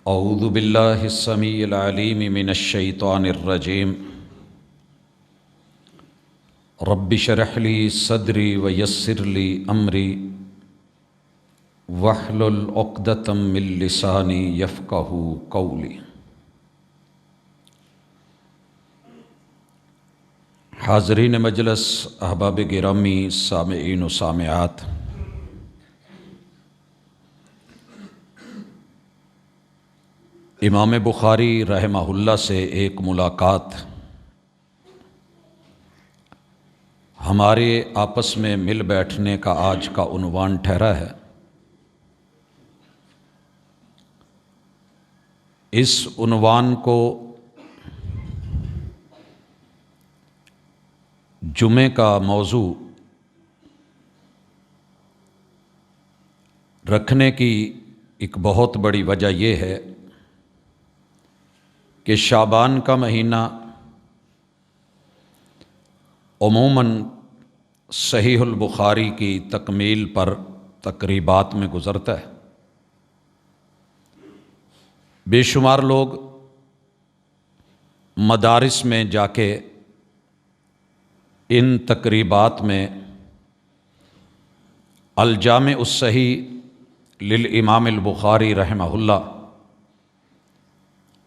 اعوذ باللہ السمیع العلیم من الشیطان الرجیم رب اشرح لی صدری ویسر لی امری واحلل عقدۃ من لسانی یفقہوا قولی۔ حاضرین مجلس، احباب گرامی، سامعین و سامعات، امام بخاری رحمہ اللہ سے ایک ملاقات ہمارے آپس میں مل بیٹھنے کا آج کا عنوان ٹھہرا ہے۔ اس عنوان کو جمعے کا موضوع رکھنے کی ایک بہت بڑی وجہ یہ ہے کہ شعبان کا مہینہ عموماً صحیح البخاری کی تکمیل پر تقریبات میں گزرتا ہے۔ بے شمار لوگ مدارس میں جا کے ان تقریبات میں الجامع الصحیح للامام البخاری رحمہ اللہ،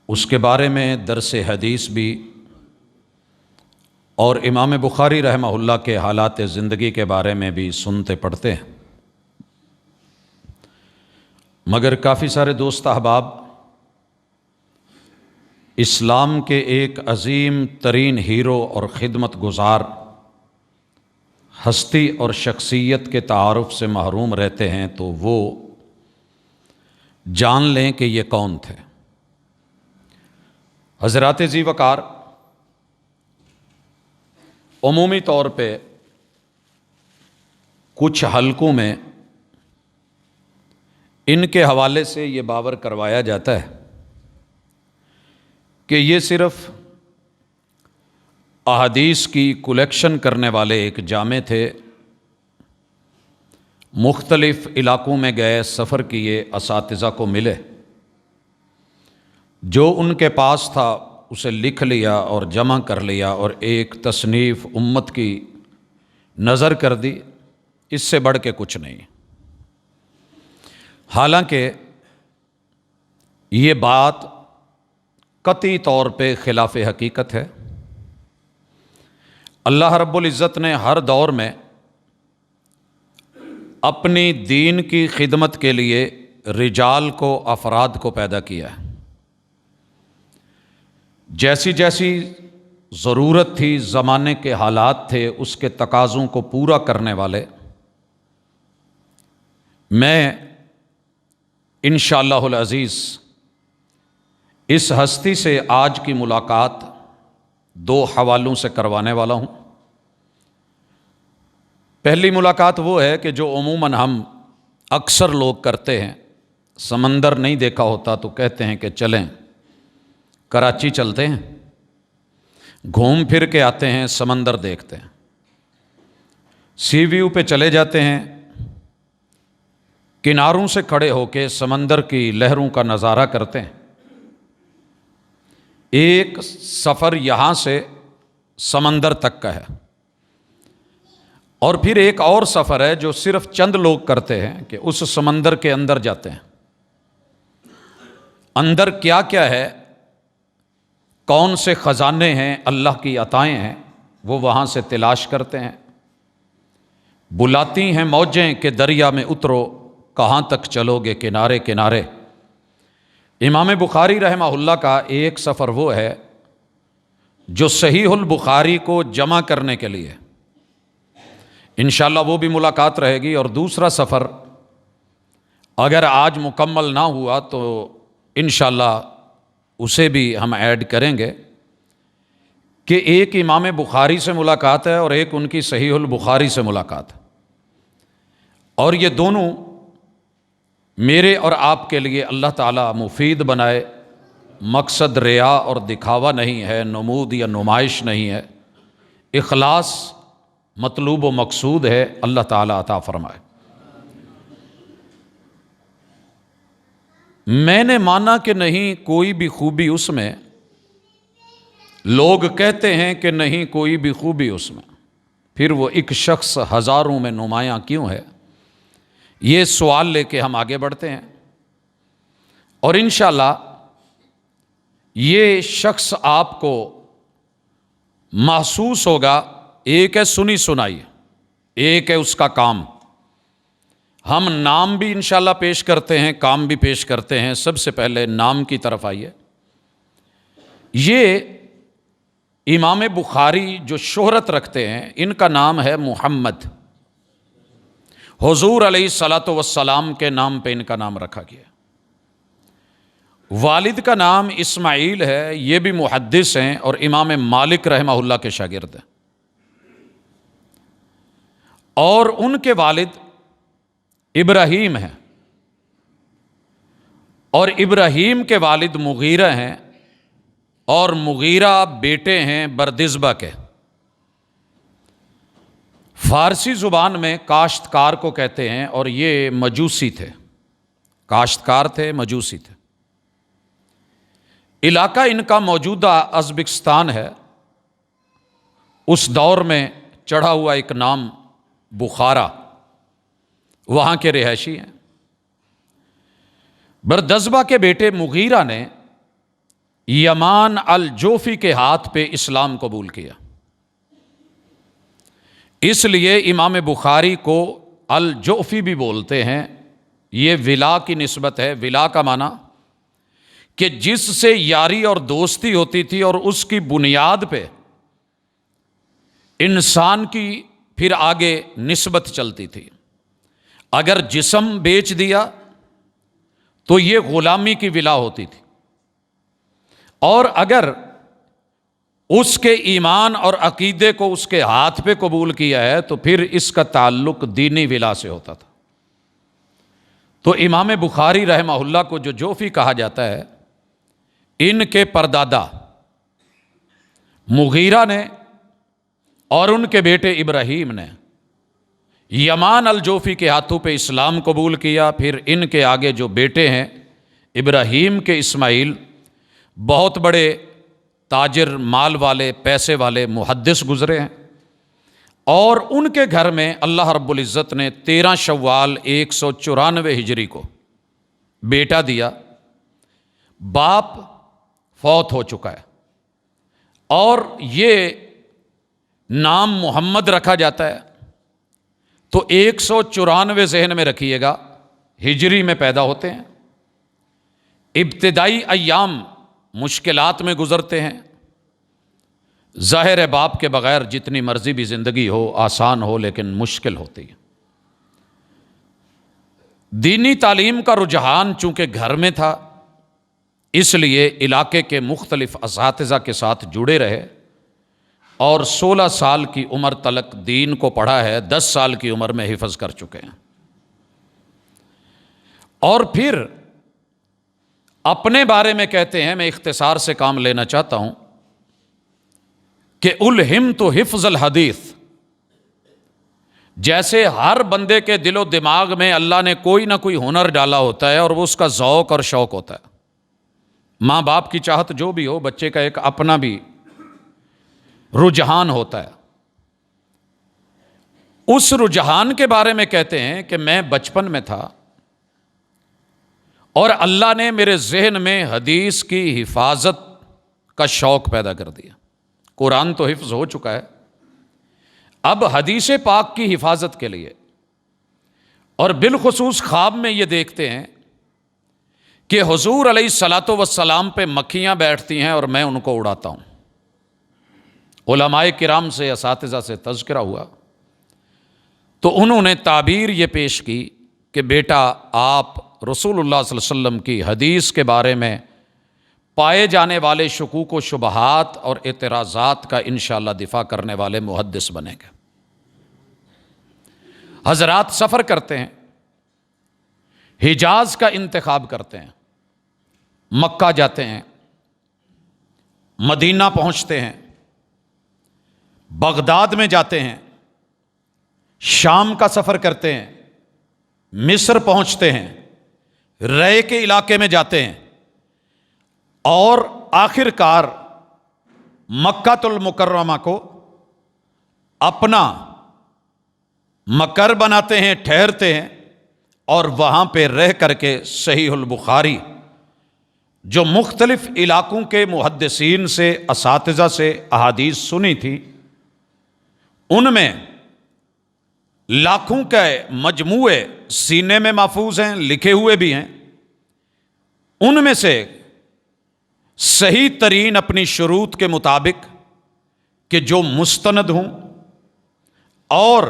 اس کے بارے میں درس حدیث بھی اور امام بخاری رحمہ اللہ کے حالات زندگی کے بارے میں بھی سنتے پڑھتے ہیں، مگر کافی سارے دوست احباب اسلام کے ایک عظیم ترین ہیرو اور خدمت گزار ہستی اور شخصیت کے تعارف سے محروم رہتے ہیں، تو وہ جان لیں کہ یہ کون تھے۔ حضرات ذی وقار عمومی طور پہ کچھ حلقوں میں ان کے حوالے سے یہ باور کروایا جاتا ہے کہ یہ صرف احادیث کی کلیکشن کرنے والے ایک جامع تھے، مختلف علاقوں میں گئے، سفر کیے، اساتذہ کو ملے، جو ان کے پاس تھا اسے لکھ لیا اور جمع کر لیا اور ایک تصنیف امت کی نظر کر دی، اس سے بڑھ کے کچھ نہیں۔ حالانکہ یہ بات قطعی طور پہ خلاف حقیقت ہے۔ اللہ رب العزت نے ہر دور میں اپنی دین کی خدمت کے لیے رجال کو، افراد کو پیدا کیا ہے۔ جیسی جیسی ضرورت تھی، زمانے کے حالات تھے، اس کے تقاضوں کو پورا کرنے والے۔ میں انشاءاللہ العزیز اس ہستی سے آج کی ملاقات دو حوالوں سے کروانے والا ہوں۔ پہلی ملاقات وہ ہے کہ جو عموماً ہم اکثر لوگ کرتے ہیں، سمندر نہیں دیکھا ہوتا تو کہتے ہیں کہ چلیں کراچی چلتے ہیں، گھوم پھر کے آتے ہیں، سمندر دیکھتے ہیں، سی ویو پہ چلے جاتے ہیں، کناروں سے کھڑے ہو کے سمندر کی لہروں کا نظارہ کرتے ہیں۔ ایک سفر یہاں سے سمندر تک کا ہے، اور پھر ایک اور سفر ہے جو صرف چند لوگ کرتے ہیں کہ اس سمندر کے اندر جاتے ہیں۔ اندر کیا کیا ہے، کون سے خزانے ہیں، اللہ کی عطائیں ہیں، وہ وہاں سے تلاش کرتے ہیں۔ بلاتی ہیں موجیں کہ دریا میں اترو، کہاں تک چلو گے کنارے کنارے۔ امام بخاری رحمہ اللہ کا ایک سفر وہ ہے جو صحیح البخاری کو جمع کرنے کے لیے، انشاءاللہ وہ بھی ملاقات رہے گی، اور دوسرا سفر اگر آج مکمل نہ ہوا تو انشاءاللہ اسے بھی ہم ایڈ کریں گے، کہ ایک امام بخاری سے ملاقات ہے اور ایک ان کی صحیح البخاری سے ملاقات ہے، اور یہ دونوں میرے اور آپ کے لیے اللہ تعالیٰ مفید بنائے۔ مقصد ریا اور دکھاوا نہیں ہے، نمود یا نمائش نہیں ہے، اخلاص مطلوب و مقصود ہے، اللہ تعالیٰ عطا فرمائے۔ میں نے مانا کہ نہیں کوئی بھی خوبی اس میں، لوگ کہتے ہیں کہ نہیں کوئی بھی خوبی اس میں، پھر وہ ایک شخص ہزاروں میں نمایاں کیوں ہے؟ یہ سوال لے کے ہم آگے بڑھتے ہیں، اور انشاءاللہ یہ شخص آپ کو محسوس ہوگا۔ ایک ہے سنی سنائی، ایک ہے اس کا کام۔ ہم نام بھی انشاءاللہ پیش کرتے ہیں، کام بھی پیش کرتے ہیں۔ سب سے پہلے نام کی طرف آئیے۔ یہ امام بخاری جو شہرت رکھتے ہیں، ان کا نام ہے محمد۔ حضور علیہ الصلاۃ والسلام کے نام پہ ان کا نام رکھا گیا۔ والد کا نام اسماعیل ہے، یہ بھی محدث ہیں اور امام مالک رحمہ اللہ کے شاگرد ہیں، اور ان کے والد ابراہیم ہیں، اور ابراہیم کے والد مغیرہ ہیں، اور مغیرہ بیٹے ہیں بردزبہ کے۔ فارسی زبان میں کاشتکار کو کہتے ہیں، اور یہ مجوسی تھے، کاشتکار تھے، مجوسی تھے۔ علاقہ ان کا موجودہ ازبکستان ہے۔ اس دور میں چڑھا ہوا ایک نام بخارا، وہاں کے رہائشی ہیں۔ بردزبہ کے بیٹے مغیرہ نے یمان الجوفی کے ہاتھ پہ اسلام قبول کیا، اس لیے امام بخاری کو الجوفی بھی بولتے ہیں۔ یہ ولا کی نسبت ہے۔ ولا کا معنی کہ جس سے یاری اور دوستی ہوتی تھی، اور اس کی بنیاد پہ انسان کی پھر آگے نسبت چلتی تھی۔ اگر جسم بیچ دیا تو یہ غلامی کی ولا ہوتی تھی، اور اگر اس کے ایمان اور عقیدے کو اس کے ہاتھ پہ قبول کیا ہے تو پھر اس کا تعلق دینی ولا سے ہوتا تھا۔ تو امام بخاری رحمہ اللہ کو جو جوفی کہا جاتا ہے، ان کے پردادا مغیرہ نے اور ان کے بیٹے ابراہیم نے یمان الجوفی کے ہاتھوں پہ اسلام قبول کیا۔ پھر ان کے آگے جو بیٹے ہیں ابراہیم کے اسماعیل، بہت بڑے تاجر، مال والے، پیسے والے، محدث گزرے ہیں، اور ان کے گھر میں اللہ رب العزت نے 13 شوال 194 ہجری کو بیٹا دیا۔ باپ فوت ہو چکا ہے، اور یہ نام محمد رکھا جاتا ہے، تو 194 ذہن میں رکھیے گا، ہجری میں پیدا ہوتے ہیں۔ ابتدائی ایام مشکلات میں گزرتے ہیں۔ ظاہر ہے باپ کے بغیر جتنی مرضی بھی زندگی ہو، آسان ہو، لیکن مشکل ہوتی ہے۔ دینی تعلیم کا رجحان چونکہ گھر میں تھا، اس لیے علاقے کے مختلف اساتذہ کے ساتھ جڑے رہے، اور 16 سال کی عمر تلک دین کو پڑھا ہے، 10 سال کی عمر میں حفظ کر چکے ہیں۔ اور پھر اپنے بارے میں کہتے ہیں، میں اختصار سے کام لینا چاہتا ہوں، کہ الہمت حفظ الحدیث۔ جیسے ہر بندے کے دل و دماغ میں اللہ نے کوئی نہ کوئی ہنر ڈالا ہوتا ہے، اور وہ اس کا ذوق اور شوق ہوتا ہے۔ ماں باپ کی چاہت جو بھی ہو، بچے کا ایک اپنا بھی رجحان ہوتا ہے۔ اس رجحان کے بارے میں کہتے ہیں کہ میں بچپن میں تھا، اور اللہ نے میرے ذہن میں حدیث کی حفاظت کا شوق پیدا کر دیا۔ قرآن تو حفظ ہو چکا ہے، اب حدیث پاک کی حفاظت کے لیے، اور بالخصوص خواب میں یہ دیکھتے ہیں کہ حضور علیہ الصلاۃ والسلام پہ مکھیاں بیٹھتی ہیں، اور میں ان کو اڑاتا ہوں۔ علماء کرام سے، اساتذہ سے تذکرہ ہوا، تو انہوں نے تعبیر یہ پیش کی کہ بیٹا، آپ رسول اللہ صلی اللہ علیہ وسلم کی حدیث کے بارے میں پائے جانے والے شکوک و شبہات اور اعتراضات کا انشاءاللہ دفاع کرنے والے محدث بنیں گے۔ حضرات سفر کرتے ہیں، حجاز کا انتخاب کرتے ہیں، مکہ جاتے ہیں، مدینہ پہنچتے ہیں، بغداد میں جاتے ہیں، شام کا سفر کرتے ہیں، مصر پہنچتے ہیں، رے کے علاقے میں جاتے ہیں اور آخر کار مکہ المکرمہ کو اپنا مقر بناتے ہیں، ٹھہرتے ہیں، اور وہاں پہ رہ کر کے صحیح البخاری جو مختلف علاقوں کے محدثین سے، اساتذہ سے احادیث سنی تھی، ان میں لاکھوں کے مجموعے سینے میں محفوظ ہیں، لکھے ہوئے بھی ہیں۔ ان میں سے صحیح ترین اپنی شروط کے مطابق کہ جو مستند ہوں اور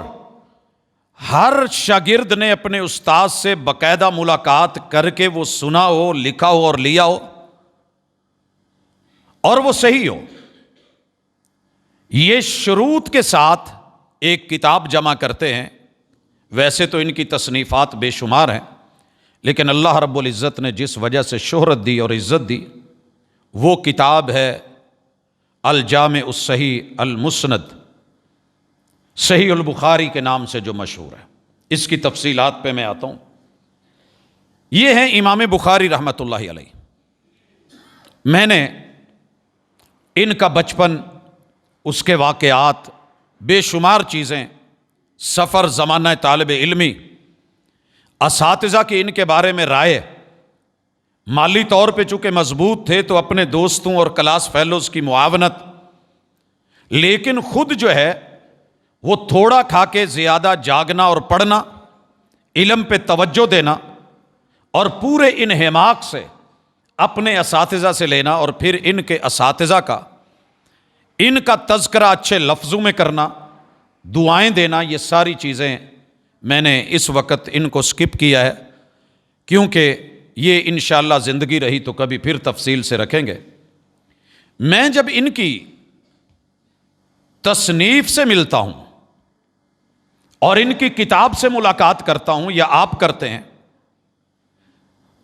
ہر شاگرد نے اپنے استاد سے باقاعدہ ملاقات کر کے وہ سنا ہو، لکھا ہو اور لیا ہو، اور وہ صحیح ہو، یہ شروط کے ساتھ ایک کتاب جمع کرتے ہیں۔ ویسے تو ان کی تصنیفات بے شمار ہیں، لیکن اللہ رب العزت نے جس وجہ سے شہرت دی اور عزت دی، وہ کتاب ہے الجامع الصحیح المسند، صحیح البخاری کے نام سے جو مشہور ہے۔ اس کی تفصیلات پہ میں آتا ہوں۔ یہ ہیں امام بخاری رحمۃ اللہ علیہ۔ میں نے ان کا بچپن، اس کے واقعات، بے شمار چیزیں، سفر، زمانہ طالب علمی، اساتذہ کی ان کے بارے میں رائے، مالی طور پہ چونکہ مضبوط تھے تو اپنے دوستوں اور کلاس فیلوز کی معاونت، لیکن خود جو ہے وہ تھوڑا کھا کے زیادہ جاگنا اور پڑھنا، علم پہ توجہ دینا، اور پورے انہماک سے اپنے اساتذہ سے لینا، اور پھر ان کے اساتذہ کا، ان کا تذکرہ اچھے لفظوں میں کرنا، دعائیں دینا، یہ ساری چیزیں میں نے اس وقت ان کو سکپ کیا ہے، کیونکہ یہ انشاءاللہ زندگی رہی تو کبھی پھر تفصیل سے رکھیں گے۔ میں جب ان کی تصنیف سے ملتا ہوں اور ان کی کتاب سے ملاقات کرتا ہوں، یا آپ کرتے ہیں،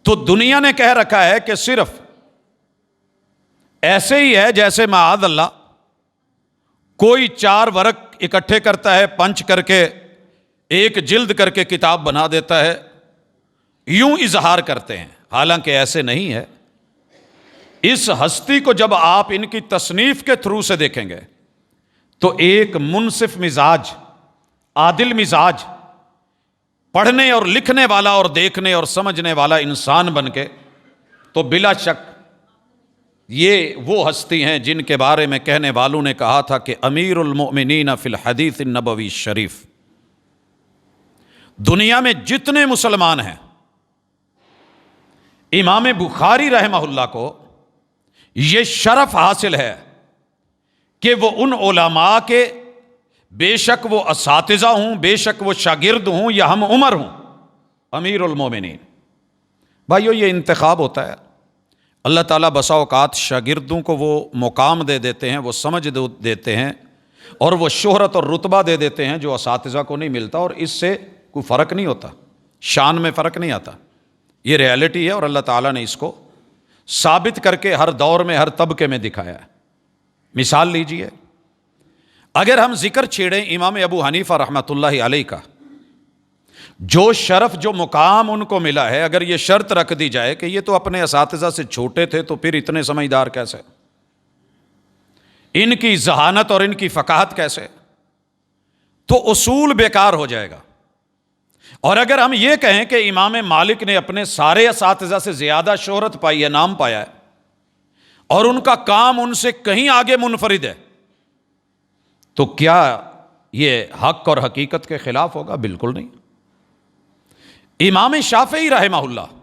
تو دنیا نے کہہ رکھا ہے کہ صرف ایسے ہی ہے جیسے معاذ اللہ کوئی 4 ورق اکٹھے کرتا ہے، پنچ کر کے ایک جلد کر کے کتاب بنا دیتا ہے، یوں اظہار کرتے ہیں، حالانکہ ایسے نہیں ہے۔ اس ہستی کو جب آپ ان کی تصنیف کے تھرو سے دیکھیں گے تو ایک منصف مزاج، عادل مزاج، پڑھنے اور لکھنے والا اور دیکھنے اور سمجھنے والا انسان بن کے، تو بلا شک یہ وہ ہستی ہیں جن کے بارے میں کہنے والوں نے کہا تھا کہ امیر المؤمنین فی الحدیث النبوی شریف۔ دنیا میں جتنے مسلمان ہیں، امام بخاری رحمہ اللہ کو یہ شرف حاصل ہے کہ وہ ان علماء کے، بے شک وہ اساتذہ ہوں، بے شک وہ شاگرد ہوں یا ہم عمر ہوں، امیر المومنین۔ بھائیو، یہ انتخاب ہوتا ہے، اللہ تعالیٰ بسا اوقات شاگردوں کو وہ مقام دے دیتے ہیں، وہ سمجھ دیتے ہیں، اور وہ شہرت اور رتبہ دے دیتے ہیں جو اساتذہ کو نہیں ملتا، اور اس سے کوئی فرق نہیں ہوتا، شان میں فرق نہیں آتا۔ یہ ریالٹی ہے، اور اللہ تعالیٰ نے اس کو ثابت کر کے ہر دور میں، ہر طبقے میں دکھایا ہے۔ مثال لیجئے، اگر ہم ذکر چھیڑیں امام ابو حنیفہ رحمۃ اللہ علیہ کا، جو شرف، جو مقام ان کو ملا ہے، اگر یہ شرط رکھ دی جائے کہ یہ تو اپنے اساتذہ سے چھوٹے تھے تو پھر اتنے سمجھدار کیسے، ان کی ذہانت اور ان کی فقاہت کیسے، تو اصول بیکار ہو جائے گا۔ اور اگر ہم یہ کہیں کہ امام مالک نے اپنے سارے اساتذہ سے زیادہ شہرت پائی ہے، نام پایا ہے، اور ان کا کام ان سے کہیں آگے منفرد ہے، تو کیا یہ حق اور حقیقت کے خلاف ہوگا؟ بالکل نہیں۔ امام شافعی رحمہ اللہ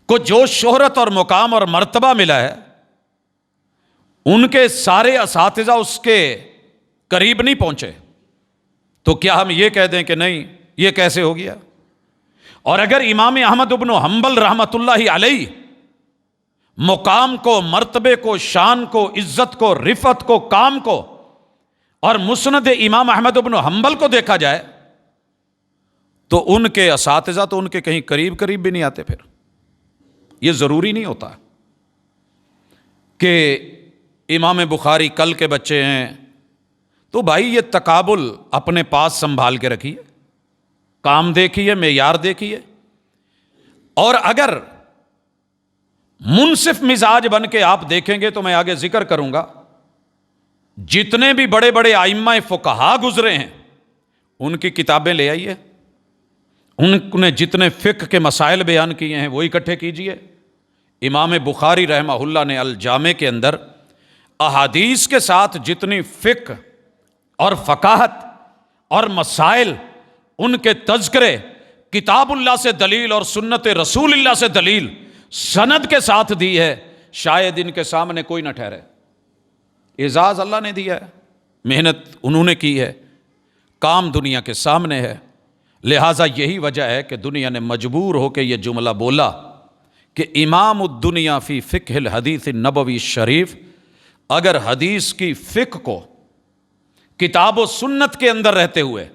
کو جو شہرت اور مقام اور مرتبہ ملا ہے، ان کے سارے اساتذہ اس کے قریب نہیں پہنچے، تو کیا ہم یہ کہہ دیں کہ نہیں، یہ کیسے ہو گیا؟ اور اگر امام احمد بن حنبل رحمۃ اللہ علیہ مقام کو، مرتبے کو، شان کو، عزت کو، رفعت کو، کام کو، اور مسند امام احمد بن حنبل کو دیکھا جائے تو ان کے اساتذہ تو ان کے کہیں قریب بھی نہیں آتے۔ پھر یہ ضروری نہیں ہوتا کہ امام بخاری کل کے بچے ہیں، تو بھائی یہ تقابل اپنے پاس سنبھال کے رکھیے، کام دیکھیے، معیار دیکھیے، اور اگر منصف مزاج بن کے آپ دیکھیں گے تو میں آگے ذکر کروں گا، جتنے بھی بڑے بڑے ائمہ فقہا گزرے ہیں ان کی کتابیں لے آئیے، ان نے جتنے فقہ کے مسائل بیان کیے ہیں وہ اکٹھے کیجئے۔ امام بخاری رحمہ اللہ نے الجامع کے اندر احادیث کے ساتھ جتنی فقہ اور فقاہت اور مسائل، ان کے تذکرے، کتاب اللہ سے دلیل اور سنت رسول اللہ سے دلیل سند کے ساتھ دی ہے، شاید ان کے سامنے کوئی نہ ٹھہرے۔ اعزاز اللہ نے دیا ہے، محنت انہوں نے کی ہے، کام دنیا کے سامنے ہے۔ لہٰذا یہی وجہ ہے کہ دنیا نے مجبور ہو کے یہ جملہ بولا کہ امام الدنیا فی فقہ الحدیث النبوی شریف، اگر حدیث کی فقہ کو کتاب و سنت کے اندر رہتے ہوئے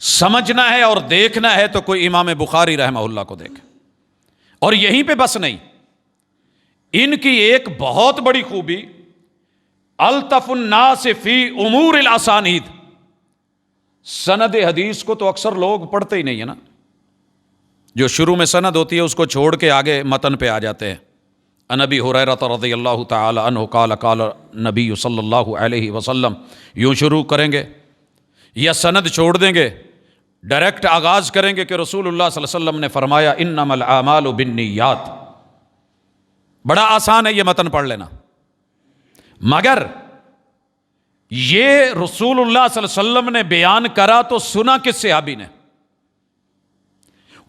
سمجھنا ہے اور دیکھنا ہے تو کوئی امام بخاری رحمہ اللہ کو دیکھے۔ اور یہیں پہ بس نہیں، ان کی ایک بہت بڑی خوبی الطف الناس فی امور الاسانید، سند حدیث کو تو اکثر لوگ پڑھتے ہی نہیں ہے نا، جو شروع میں سند ہوتی ہے اس کو چھوڑ کے آگے متن پہ آ جاتے ہیں۔ عن ابی ہریرہ رضی اللہ تعالی عنہ قال قال نبی صلی اللہ علیہ وسلم، یوں شروع کریں گے یا سند چھوڑ دیں گے، ڈائریکٹ آغاز کریں گے کہ رسول اللہ صلی اللہ علیہ وسلم نے فرمایا انما الاعمال بالنیات۔ بڑا آسان ہے یہ متن پڑھ لینا، مگر یہ رسول اللہ صلی اللہ علیہ وسلم نے بیان کرا تو سنا کس صحابی نے؟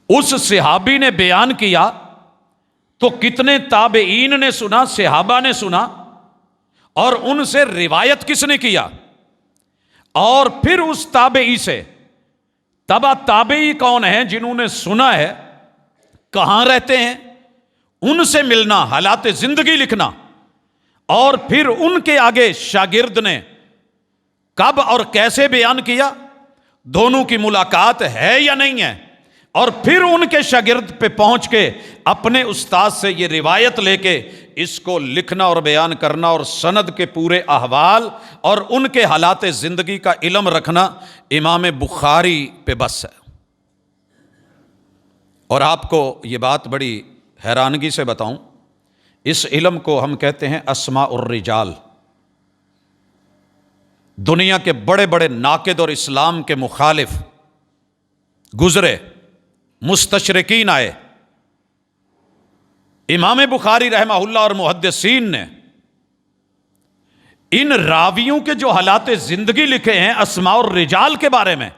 اس صحابی نے بیان کیا تو کتنے تابعین نے سنا، صحابہ نے سنا، اور ان سے روایت کس نے کیا؟ اور پھر اس تابعی سے تبع تابعی کون ہیں جنہوں نے سنا ہے، کہاں رہتے ہیں، ان سے ملنا، حالات زندگی لکھنا، اور پھر ان کے آگے شاگرد نے کب اور کیسے بیان کیا، دونوں کی ملاقات ہے یا نہیں ہے، اور پھر ان کے شاگرد پہ پہنچ کے اپنے استاد سے یہ روایت لے کے اس کو لکھنا اور بیان کرنا، اور سند کے پورے احوال اور ان کے حالات زندگی کا علم رکھنا امام بخاری پہ بس ہے۔ اور آپ کو یہ بات بڑی حیرانگی سے بتاؤں، اس علم کو ہم کہتے ہیں اسماء الرجال۔ دنیا کے بڑے بڑے ناقد اور اسلام کے مخالف گزرے، مستشرقین آئے، امام بخاری رحمہ اللہ اور محدثین نے ان راویوں کے جو حالات زندگی لکھے ہیں اسماء الرجال کے بارے میں،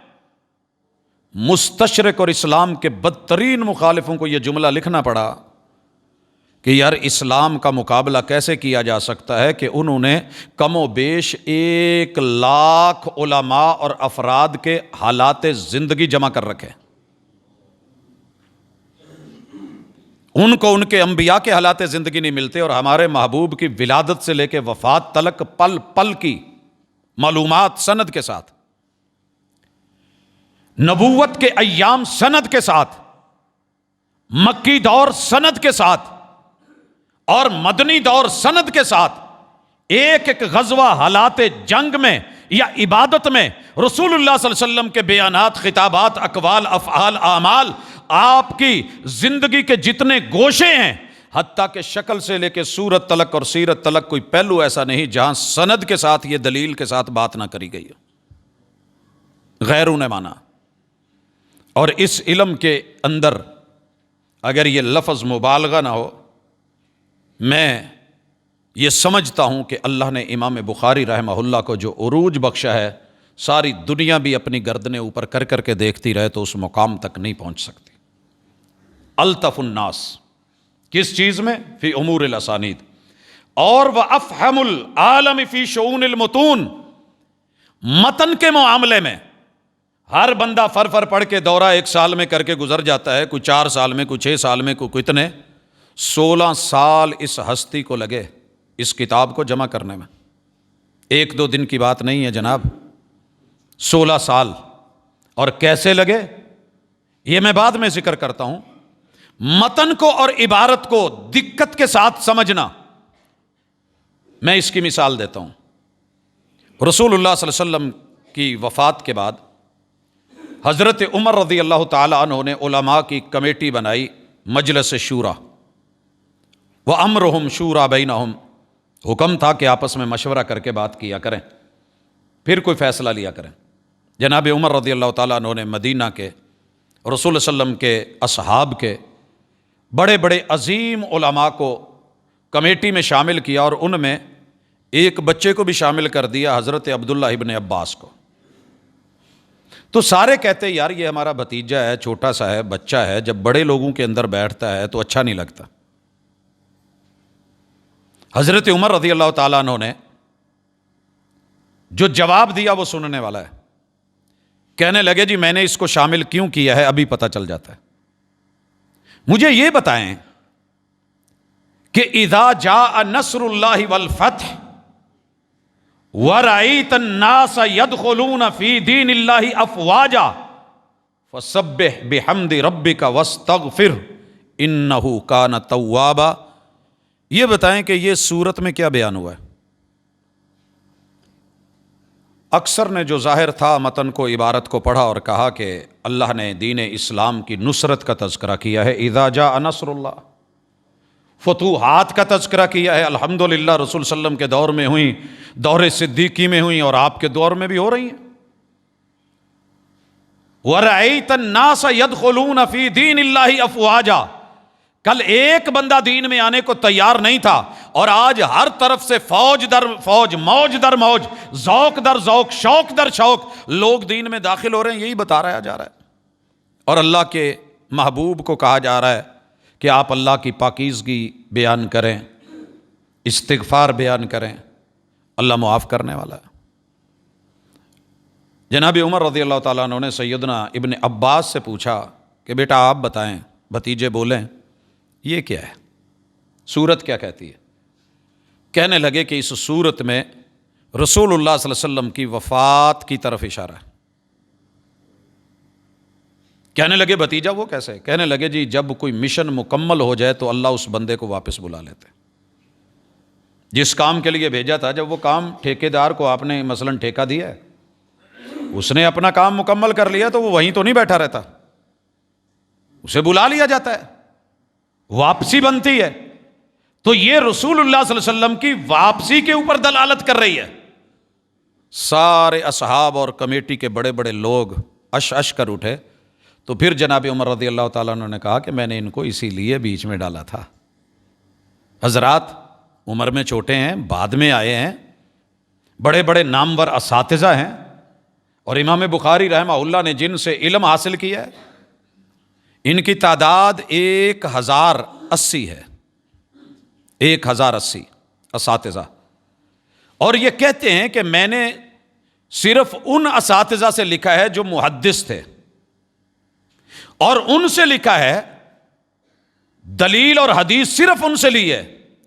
مستشرق اور اسلام کے بدترین مخالفوں کو یہ جملہ لکھنا پڑا کہ یار اسلام کا مقابلہ کیسے کیا جا سکتا ہے کہ انہوں نے کم و بیش 1,00,000 علماء اور افراد کے حالات زندگی جمع کر رکھے، ان کو ان کے انبیاء کے حالات زندگی نہیں ملتے، اور ہمارے محبوب کی ولادت سے لے کے وفات تلک پل پل کی معلومات سند کے ساتھ، نبوت کے ایام سند کے ساتھ، مکی دور سند کے ساتھ، اور مدنی دور سند کے ساتھ، ایک ایک غزوہ، حالات جنگ میں یا عبادت میں رسول اللہ صلی اللہ علیہ وسلم کے بیانات، خطابات، اقوال، افعال، اعمال، آپ کی زندگی کے جتنے گوشے ہیں، حتیٰ کہ شکل سے لے کے صورت تلک اور سیرت تلک کوئی پہلو ایسا نہیں جہاں سند کے ساتھ یہ دلیل کے ساتھ بات نہ کری گئی ہے، غیروں نے مانا۔ اور اس علم کے اندر اگر یہ لفظ مبالغہ نہ ہو، میں یہ سمجھتا ہوں کہ اللہ نے امام بخاری رحمہ اللہ کو جو عروج بخشا ہے، ساری دنیا بھی اپنی گردنیں اوپر کر کر کے دیکھتی رہے تو اس مقام تک نہیں پہنچ سکتی۔ الطف الناس کس چیز میں؟ فی امور الاسانید، اور وافہم العالم فی شؤون المتون، متن کے معاملے میں ہر بندہ فر پڑھ کے دورہ 1 سال میں کر کے گزر جاتا ہے، کوئی 4 سال میں، کوئی 6 سال میں، کوئی کتنے، 16 سال اس ہستی کو لگے اس کتاب کو جمع کرنے میں، 1-2 دن کی بات نہیں ہے جناب، 16 سال۔ اور کیسے لگے یہ میں بعد میں ذکر کرتا ہوں۔ متن کو اور عبارت کو دقت کے ساتھ سمجھنا، میں اس کی مثال دیتا ہوں۔ رسول اللہ صلی اللہ علیہ وسلم کی وفات کے بعد حضرت عمر رضی اللہ تعالی عنہ نے علماء کی کمیٹی بنائی مجلس شورا وَأَمْرُهُمْ شُورَىٰ بَيْنَهُمْ، حکم تھا کہ آپس میں مشورہ کر کے بات کیا کریں، پھر کوئی فیصلہ لیا کریں۔ جناب عمر رضی اللہ تعالیٰ عنہ نے مدینہ کے رسول صلی اللہ علیہ وسلم کے اصحاب کے بڑے بڑے عظیم علماء کو کمیٹی میں شامل کیا، اور ان میں ایک بچے کو بھی شامل کر دیا، حضرت عبداللہ ابن عباس کو۔ تو سارے کہتے یار یہ ہمارا بھتیجا ہے، چھوٹا سا ہے، بچہ ہے، جب بڑے لوگوں کے اندر بیٹھتا ہے تو اچھا نہیں لگتا۔ حضرت عمر رضی اللہ تعالیٰ عنہ نے جو جواب دیا وہ سننے والا ہے۔ کہنے لگے جی میں نے اس کو شامل کیوں کیا ہے ابھی پتہ چل جاتا ہے۔ مجھے یہ بتائیں کہ اذا جاء نصر اللہ والفتح وَرَأَيْتَ النَّاسَ يَدْخُلُونَ فِي دِينِ اللَّهِ أَفْوَاجًا فَسَبِّحْ بِحَمْدِ رَبِّكَ وَاسْتَغْفِرْ إِنَّهُ كَانَ تَوَّابًا۔ یہ بتائیں کہ یہ سورت میں کیا بیان ہوا ہے؟ اکثر نے جو ظاہر تھا متن کو، عبارت کو پڑھا اور کہا کہ اللہ نے دین اسلام کی نصرت کا تذکرہ کیا ہے، اذا جاء نصر اللہ، فتوحات کا تذکرہ کیا ہے، الحمدللہ رسول صلی اللہ علیہ وسلم کے دور میں ہوئیں، دور صدیقی میں ہوئیں، اور آپ کے دور میں بھی ہو رہی ہیں۔ وَرَأَيْتَ النَّاسَ يَدْخُلُونَ فِي دِينِ اللَّهِ أَفْوَاجًا، کل ایک بندہ دین میں آنے کو تیار نہیں تھا، اور آج ہر طرف سے فوج در فوج، موج در موج، ذوق در ذوق، شوق در شوق لوگ دین میں داخل ہو رہے ہیں۔ یہی بتایا جا رہا ہے، اور اللہ کے محبوب کو کہا جا رہا ہے کہ آپ اللہ کی پاکیزگی بیان کریں، استغفار بیان کریں، اللہ معاف کرنے والا ہے۔ جناب عمر رضی اللہ تعالیٰ عنہ نے سیدنا ابن عباس سے پوچھا کہ بیٹا آپ بتائیں، بھتیجے بولیں یہ کیا ہے، سورت کیا کہتی ہے؟ کہنے لگے کہ اس سورت میں رسول اللہ صلی اللہ علیہ وسلم کی وفات کی طرف اشارہ ہے۔ کہنے لگے بھتیجا وہ کیسے؟ کہنے لگے جی جب کوئی مشن مکمل ہو جائے تو اللہ اس بندے کو واپس بلا لیتے۔ جس کام کے لیے بھیجا تھا، جب وہ کام ٹھیکیدار کو آپ نے مثلاً ٹھیکہ دیا ہے، اس نے اپنا کام مکمل کر لیا تو وہ وہیں تو نہیں بیٹھا رہتا، اسے بلا لیا جاتا ہے، واپسی بنتی ہے۔ تو یہ رسول اللہ صلی اللہ علیہ وسلم کی واپسی کے اوپر دلالت کر رہی ہے۔ سارے اصحاب اور کمیٹی کے بڑے بڑے لوگ اش کر اٹھے۔ تو پھر جناب عمر رضی اللہ تعالیٰ عنہ نے کہا کہ میں نے ان کو اسی لیے بیچ میں ڈالا تھا۔ حضرات عمر میں چھوٹے ہیں، بعد میں آئے ہیں، بڑے بڑے نامور اساتذہ ہیں، اور امام بخاری رحمہ اللہ نے جن سے علم حاصل کیا ہے ان کی تعداد 1080 ہے، 1080 اساتذہ۔ اور یہ کہتے ہیں کہ میں نے صرف ان اساتذہ سے لکھا ہے جو محدث تھے، اور ان سے لکھا ہے دلیل اور حدیث صرف ان سے لی ہے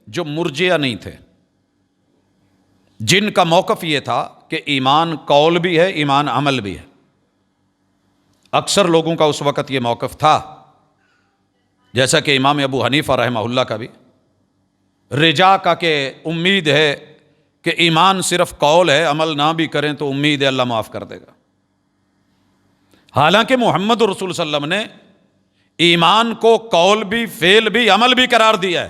جو مرجئہ نہیں تھے، جن کا موقف یہ تھا کہ ایمان قول بھی ہے، ایمان عمل بھی ہے۔ اکثر لوگوں کا اس وقت یہ موقف تھا، جیسا کہ امام ابو حنیفہ رحمہ اللہ کا بھی، رجا کا کہ امید ہے کہ ایمان صرف قول ہے، عمل نہ بھی کریں تو امید ہے اللہ معاف کر دے گا۔ حالانکہ محمد رسول صلی اللہ علیہ وسلم نے ایمان کو قول بھی، فعل بھی، عمل بھی قرار دیا ہے۔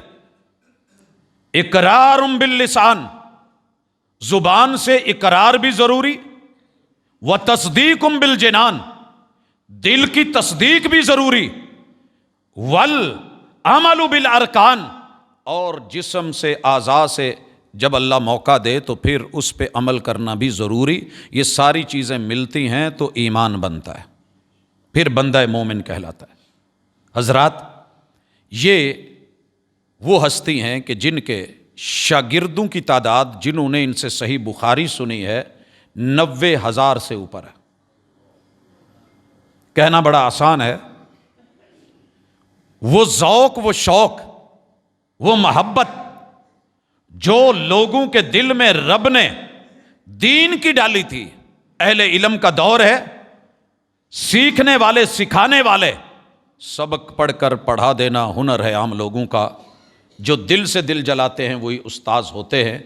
اقرار باللسان، زبان سے اقرار بھی ضروری، و تصدیق بالجنان، دل کی تصدیق بھی ضروری، والعمل بالارکان، اور جسم سے، اعضاء سے جب اللہ موقع دے تو پھر اس پہ عمل کرنا بھی ضروری۔ یہ ساری چیزیں ملتی ہیں تو ایمان بنتا ہے، پھر بندہ مومن کہلاتا ہے۔ حضرات یہ وہ ہستی ہیں کہ جن کے شاگردوں کی تعداد، جنہوں نے ان سے صحیح بخاری سنی ہے، 90,000 سے اوپر ہے۔ کہنا بڑا آسان ہے، وہ ذوق، وہ شوق، وہ محبت جو لوگوں کے دل میں رب نے دین کی ڈالی تھی۔ اہل علم کا دور ہے، سیکھنے والے، سکھانے والے، سبق پڑھ کر پڑھا دینا ہنر ہے عام لوگوں کا۔ جو دل سے دل جلاتے ہیں وہی استاذ ہوتے ہیں۔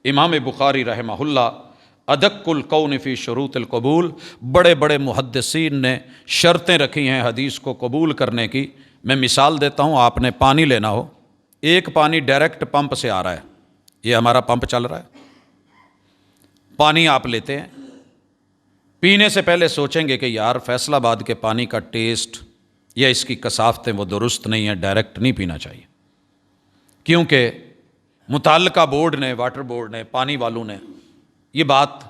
امام بخاری رحمہ اللہ ادق القون فی شروط القبول، بڑے بڑے محدثین نے شرطیں رکھی ہیں حدیث کو قبول کرنے کی۔ میں مثال دیتا ہوں، آپ نے پانی لینا ہو، ایک پانی ڈائریکٹ پمپ سے آ رہا ہے، یہ ہمارا پمپ چل رہا ہے، پانی آپ لیتے ہیں، پینے سے پہلے سوچیں گے کہ یار فیصل آباد کے پانی کا ٹیسٹ یا اس کی کثافتیں وہ درست نہیں ہیں، ڈائریکٹ نہیں پینا چاہیے، کیونکہ متعلقہ بورڈ نے، واٹر بورڈ نے، پانی والوں نے یہ بات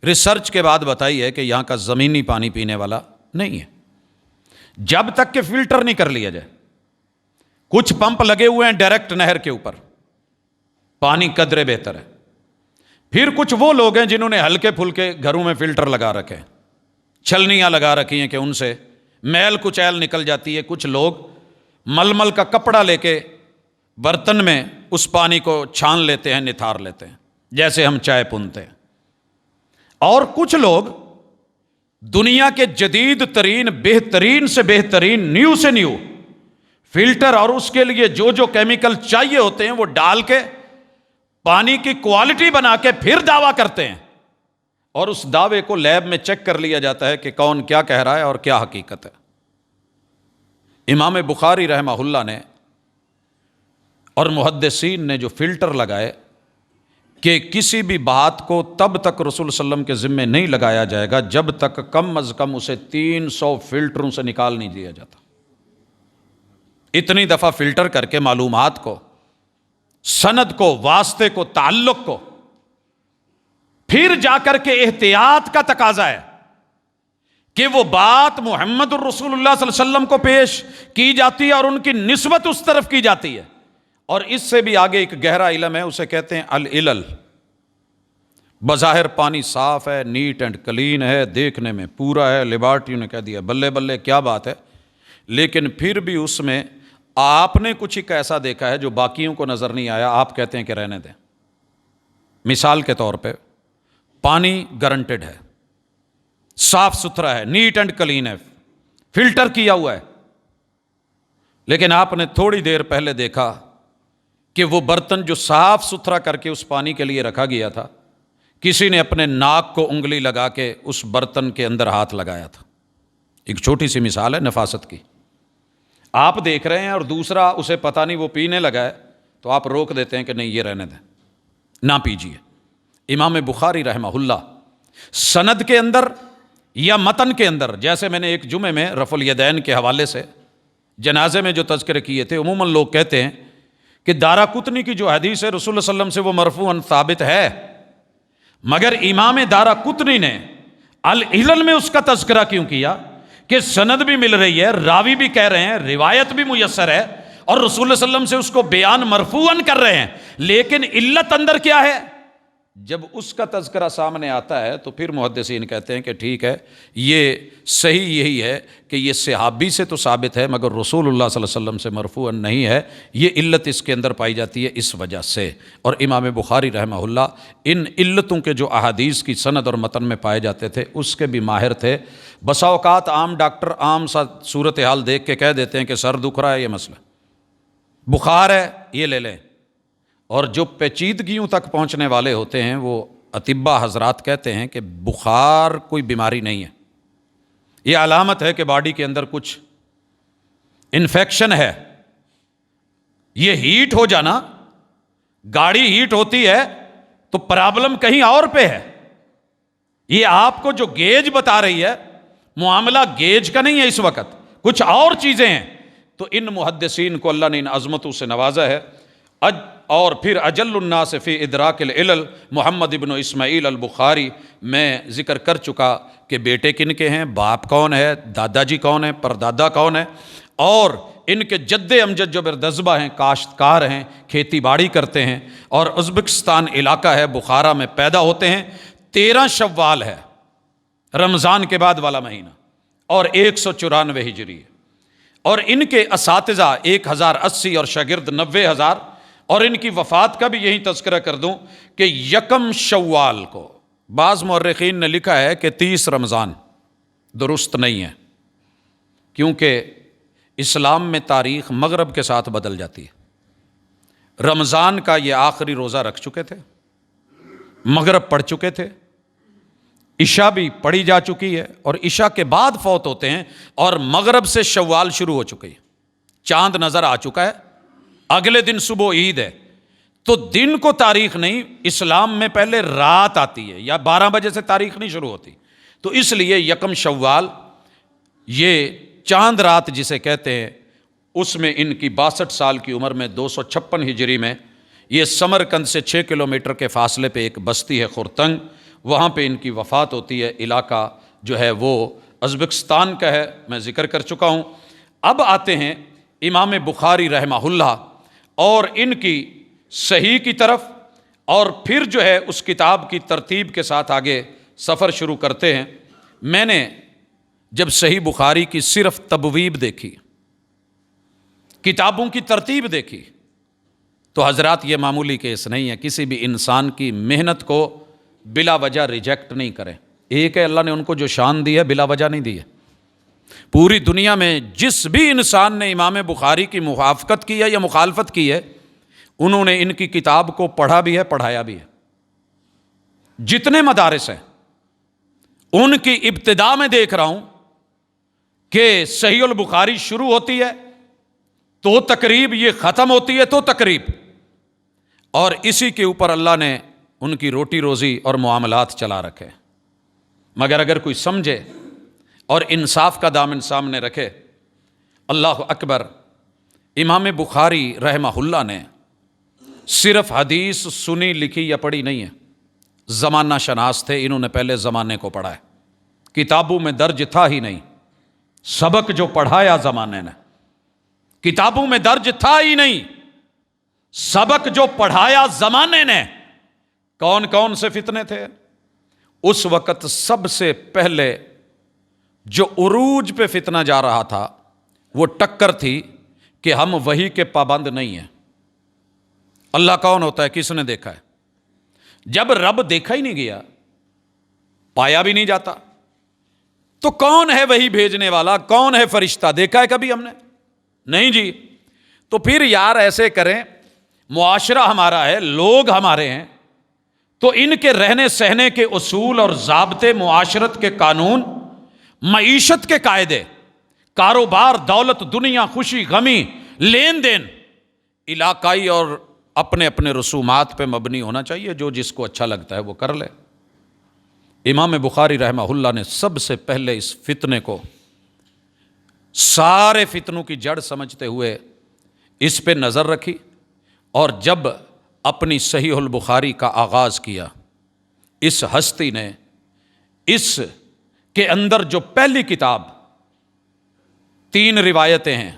ریسرچ کے بعد بتائی ہے کہ یہاں کا زمینی پانی پینے والا نہیں ہے جب تک کہ فلٹر نہیں کر لیا جائے۔ کچھ پمپ لگے ہوئے ہیں ڈائریکٹ نہر کے اوپر، پانی قدرے بہتر ہے، پھر کچھ وہ لوگ ہیں جنہوں نے ہلکے پھلکے گھروں میں فلٹر لگا رکھے ہیں، چھلنیاں لگا رکھی ہیں کہ ان سے میل کچیل نکل جاتی ہے، کچھ لوگ ململ کا کپڑا لے کے برتن میں اس پانی کو چھان لیتے ہیں، نتھار لیتے ہیں جیسے ہم چائے پونتے ہیں، اور کچھ لوگ دنیا کے جدید ترین، بہترین سے بہترین، نیو سے نیو فلٹر اور اس کے لیے جو جو کیمیکل چاہیے ہوتے ہیں وہ ڈال کے پانی کی کوالٹی بنا کے پھر دعویٰ کرتے ہیں، اور اس دعوے کو لیب میں چیک کر لیا جاتا ہے کہ کون کیا کہہ رہا ہے اور کیا حقیقت ہے۔ امام بخاری رحمہ اللہ نے اور محدثین نے جو فلٹر لگائے کہ کسی بھی بات کو تب تک رسول صلی اللہ علیہ وسلم کے ذمے نہیں لگایا جائے گا جب تک کم از کم اسے 300 فلٹروں سے نکال نہیں دیا جاتا۔ اتنی دفعہ فلٹر کر کے معلومات کو، سند کو، واسطے کو، تعلق کو، پھر جا کر کے احتیاط کا تقاضا ہے کہ وہ بات محمد الرسول اللہ صلی اللہ علیہ وسلم کو پیش کی جاتی ہے اور ان کی نسبت اس طرف کی جاتی ہے، اور اس سے بھی آگے ایک گہرا علم ہے، اسے کہتے ہیں العلل۔ بظاہر پانی صاف ہے، نیٹ اینڈ کلین ہے، دیکھنے میں پورا ہے، لیبارٹریوں نے کہہ دیا بلے بلے کیا بات ہے، لیکن پھر بھی اس میں آپ نے کچھ ایک ایسا دیکھا ہے جو باقیوں کو نظر نہیں آیا، آپ کہتے ہیں کہ رہنے دیں۔ مثال کے طور پہ پانی گارنٹیڈ ہے، صاف ستھرا ہے، نیٹ اینڈ کلین ہے، فلٹر کیا ہوا ہے، لیکن آپ نے تھوڑی دیر پہلے دیکھا کہ وہ برتن جو صاف ستھرا کر کے اس پانی کے لیے رکھا گیا تھا، کسی نے اپنے ناک کو انگلی لگا کے اس برتن کے اندر ہاتھ لگایا تھا۔ ایک چھوٹی سی مثال ہے نفاست کی، آپ دیکھ رہے ہیں اور دوسرا اسے پتہ نہیں وہ پینے لگا ہے تو آپ روک دیتے ہیں کہ نہیں یہ رہنے دیں، نہ پیجیے۔ امام بخاری رحمہ اللہ سند کے اندر یا متن کے اندر، جیسے میں نے ایک جمعے میں رفع الیدین کے حوالے سے جنازے میں جو تذکرے کیے تھے، عموماً لوگ کہتے ہیں کہ دارaqطنی کی جو حدیث ہے رسول اللہ صلی اللہ علیہ وسلم سے وہ مرفوعاً ثابت ہے، مگر امام دارقطنی نے العلل میں اس کا تذکرہ کیوں کیا کہ سند بھی مل رہی ہے، راوی بھی کہہ رہے ہیں، روایت بھی میسر ہے، اور رسول اللہ صلی اللہ علیہ وسلم سے اس کو بیان مرفوعاً کر رہے ہیں، لیکن علت اندر کیا ہے؟ جب اس کا تذکرہ سامنے آتا ہے تو پھر محدثین کہتے ہیں کہ ٹھیک ہے، یہ صحیح یہی ہے کہ یہ صحابی سے تو ثابت ہے مگر رسول اللہ صلی اللہ علیہ وسلم سے مرفوعاً نہیں ہے، یہ علت اس کے اندر پائی جاتی ہے اس وجہ سے۔ اور امام بخاری رحمہ اللہ ان علتوں کے جو احادیث کی سند اور متن میں پائے جاتے تھے اس کے بھی ماہر تھے۔ بسا اوقات عام ڈاکٹر عام سا صورتحال دیکھ کے کہہ دیتے ہیں کہ سر دکھ رہا ہے، یہ مسئلہ بخار ہے، یہ لے لیں، اور جو پیچیدگیوں تک پہنچنے والے ہوتے ہیں وہ اطباء حضرات کہتے ہیں کہ بخار کوئی بیماری نہیں ہے، یہ علامت ہے کہ باڈی کے اندر کچھ انفیکشن ہے۔ یہ ہیٹ ہو جانا، گاڑی ہیٹ ہوتی ہے تو پرابلم کہیں اور پہ ہے، یہ آپ کو جو گیج بتا رہی ہے معاملہ گیج کا نہیں ہے، اس وقت کچھ اور چیزیں ہیں۔ تو ان محدثین کو اللہ نے ان عظمتوں سے نوازا ہے۔ اور پھر اجل الناس فی ادراک العلل محمد ابن اسماعیل البخاری، میں ذکر کر چکا کہ بیٹے کن کے ہیں، باپ کون ہے، دادا جی کون ہے، پردادا کون ہے، اور ان کے جد امجد جو بردزبہ ہیں، کاشتکار ہیں، کھیتی باڑی کرتے ہیں، اور ازبکستان علاقہ ہے، بخارا میں پیدا ہوتے ہیں۔ 13 شوال ہے رمضان کے بعد والا مہینہ، اور 194 ہجری ہے، اور ان کے اساتذہ 1080 اور شاگرد 90,000، اور ان کی وفات کا بھی یہی تذکرہ کر دوں کہ 1 شوال کو، بعض مورخین نے لکھا ہے کہ 30 رمضان، درست نہیں ہے، کیونکہ اسلام میں تاریخ مغرب کے ساتھ بدل جاتی ہے۔ رمضان کا یہ آخری روزہ رکھ چکے تھے، مغرب پڑھ چکے تھے، عشاء بھی پڑھی جا چکی ہے، اور عشاء کے بعد فوت ہوتے ہیں، اور مغرب سے شوال شروع ہو چکی ہے۔ چاند نظر آ چکا ہے، اگلے دن صبح عید ہے، تو دن کو تاریخ نہیں، اسلام میں پہلے رات آتی ہے، یا 12 بجے سے تاریخ نہیں شروع ہوتی، تو اس لیے یکم شوال، یہ چاند رات جسے کہتے ہیں، اس میں ان کی 62 سال کی عمر میں 256 ہجری میں یہ سمرقند سے 6 کلومیٹر کے فاصلے پہ ایک بستی ہے خرتنگ، وہاں پہ ان کی وفات ہوتی ہے۔ علاقہ جو ہے وہ ازبکستان کا ہے، میں ذکر کر چکا ہوں۔ اب آتے ہیں امام بخاری رحمہ اللہ اور ان کی صحیح کی طرف، اور پھر جو ہے اس کتاب کی ترتیب کے ساتھ آگے سفر شروع کرتے ہیں۔ میں نے جب صحیح بخاری کی صرف تبویب دیکھی، کتابوں کی ترتیب دیکھی، تو حضرات یہ معمولی کیس نہیں ہے، کسی بھی انسان کی محنت کو بلا وجہ ریجیکٹ نہیں کریں۔ ایک ہے اللہ نے ان کو جو شان دی ہے بلا وجہ نہیں دی ہے۔ پوری دنیا میں جس بھی انسان نے امام بخاری کی موافقت کی ہے یا مخالفت کی ہے، انہوں نے ان کی کتاب کو پڑھا بھی ہے، پڑھایا بھی ہے۔ جتنے مدارس ہیں ان کی ابتدا میں دیکھ رہا ہوں کہ صحیح البخاری شروع ہوتی ہے تو تقریب، یہ ختم ہوتی ہے تو تقریب، اور اسی کے اوپر اللہ نے ان کی روٹی روزی اور معاملات چلا رکھے۔ مگر اگر کوئی سمجھے اور انصاف کا دامن سامنے رکھے، اللہ اکبر، امام بخاری رحمہ اللہ نے صرف حدیث سنی لکھی یا پڑھی نہیں ہے، زمانہ شناس تھے، انہوں نے پہلے زمانے کو پڑھا ہے، کتابوں میں درج تھا ہی نہیں، سبق جو پڑھایا زمانے نے، کتابوں میں درج تھا ہی نہیں، سبق جو پڑھایا زمانے نے۔ کون کون سے فتنے تھے اس وقت؟ سب سے پہلے جو عروج پہ فتنہ جا رہا تھا وہ ٹکر تھی کہ ہم وحی کے پابند نہیں ہیں۔ اللہ کون ہوتا ہے کس نے دیکھا ہے؟ جب رب دیکھا ہی نہیں گیا، پایا بھی نہیں جاتا، تو کون ہے وحی بھیجنے والا؟ کون ہے فرشتہ؟ دیکھا ہے کبھی ہم نے؟ نہیں جی۔ تو پھر یار ایسے کریں، معاشرہ ہمارا ہے، لوگ ہمارے ہیں، تو ان کے رہنے سہنے کے اصول اور ضابطے، معاشرت کے قانون، معیشت کے قاعدے، کاروبار، دولت، دنیا، خوشی، غمی، لین دین، علاقائی اور اپنے اپنے رسومات پہ مبنی ہونا چاہیے۔ جو جس کو اچھا لگتا ہے وہ کر لے۔ امام بخاری رحمہ اللہ نے سب سے پہلے اس فتنے کو، سارے فتنوں کی جڑ سمجھتے ہوئے اس پہ نظر رکھی، اور جب اپنی صحیح البخاری کا آغاز کیا، اس ہستی نے اس کے اندر جو پہلی کتاب، 3 روایتیں ہیں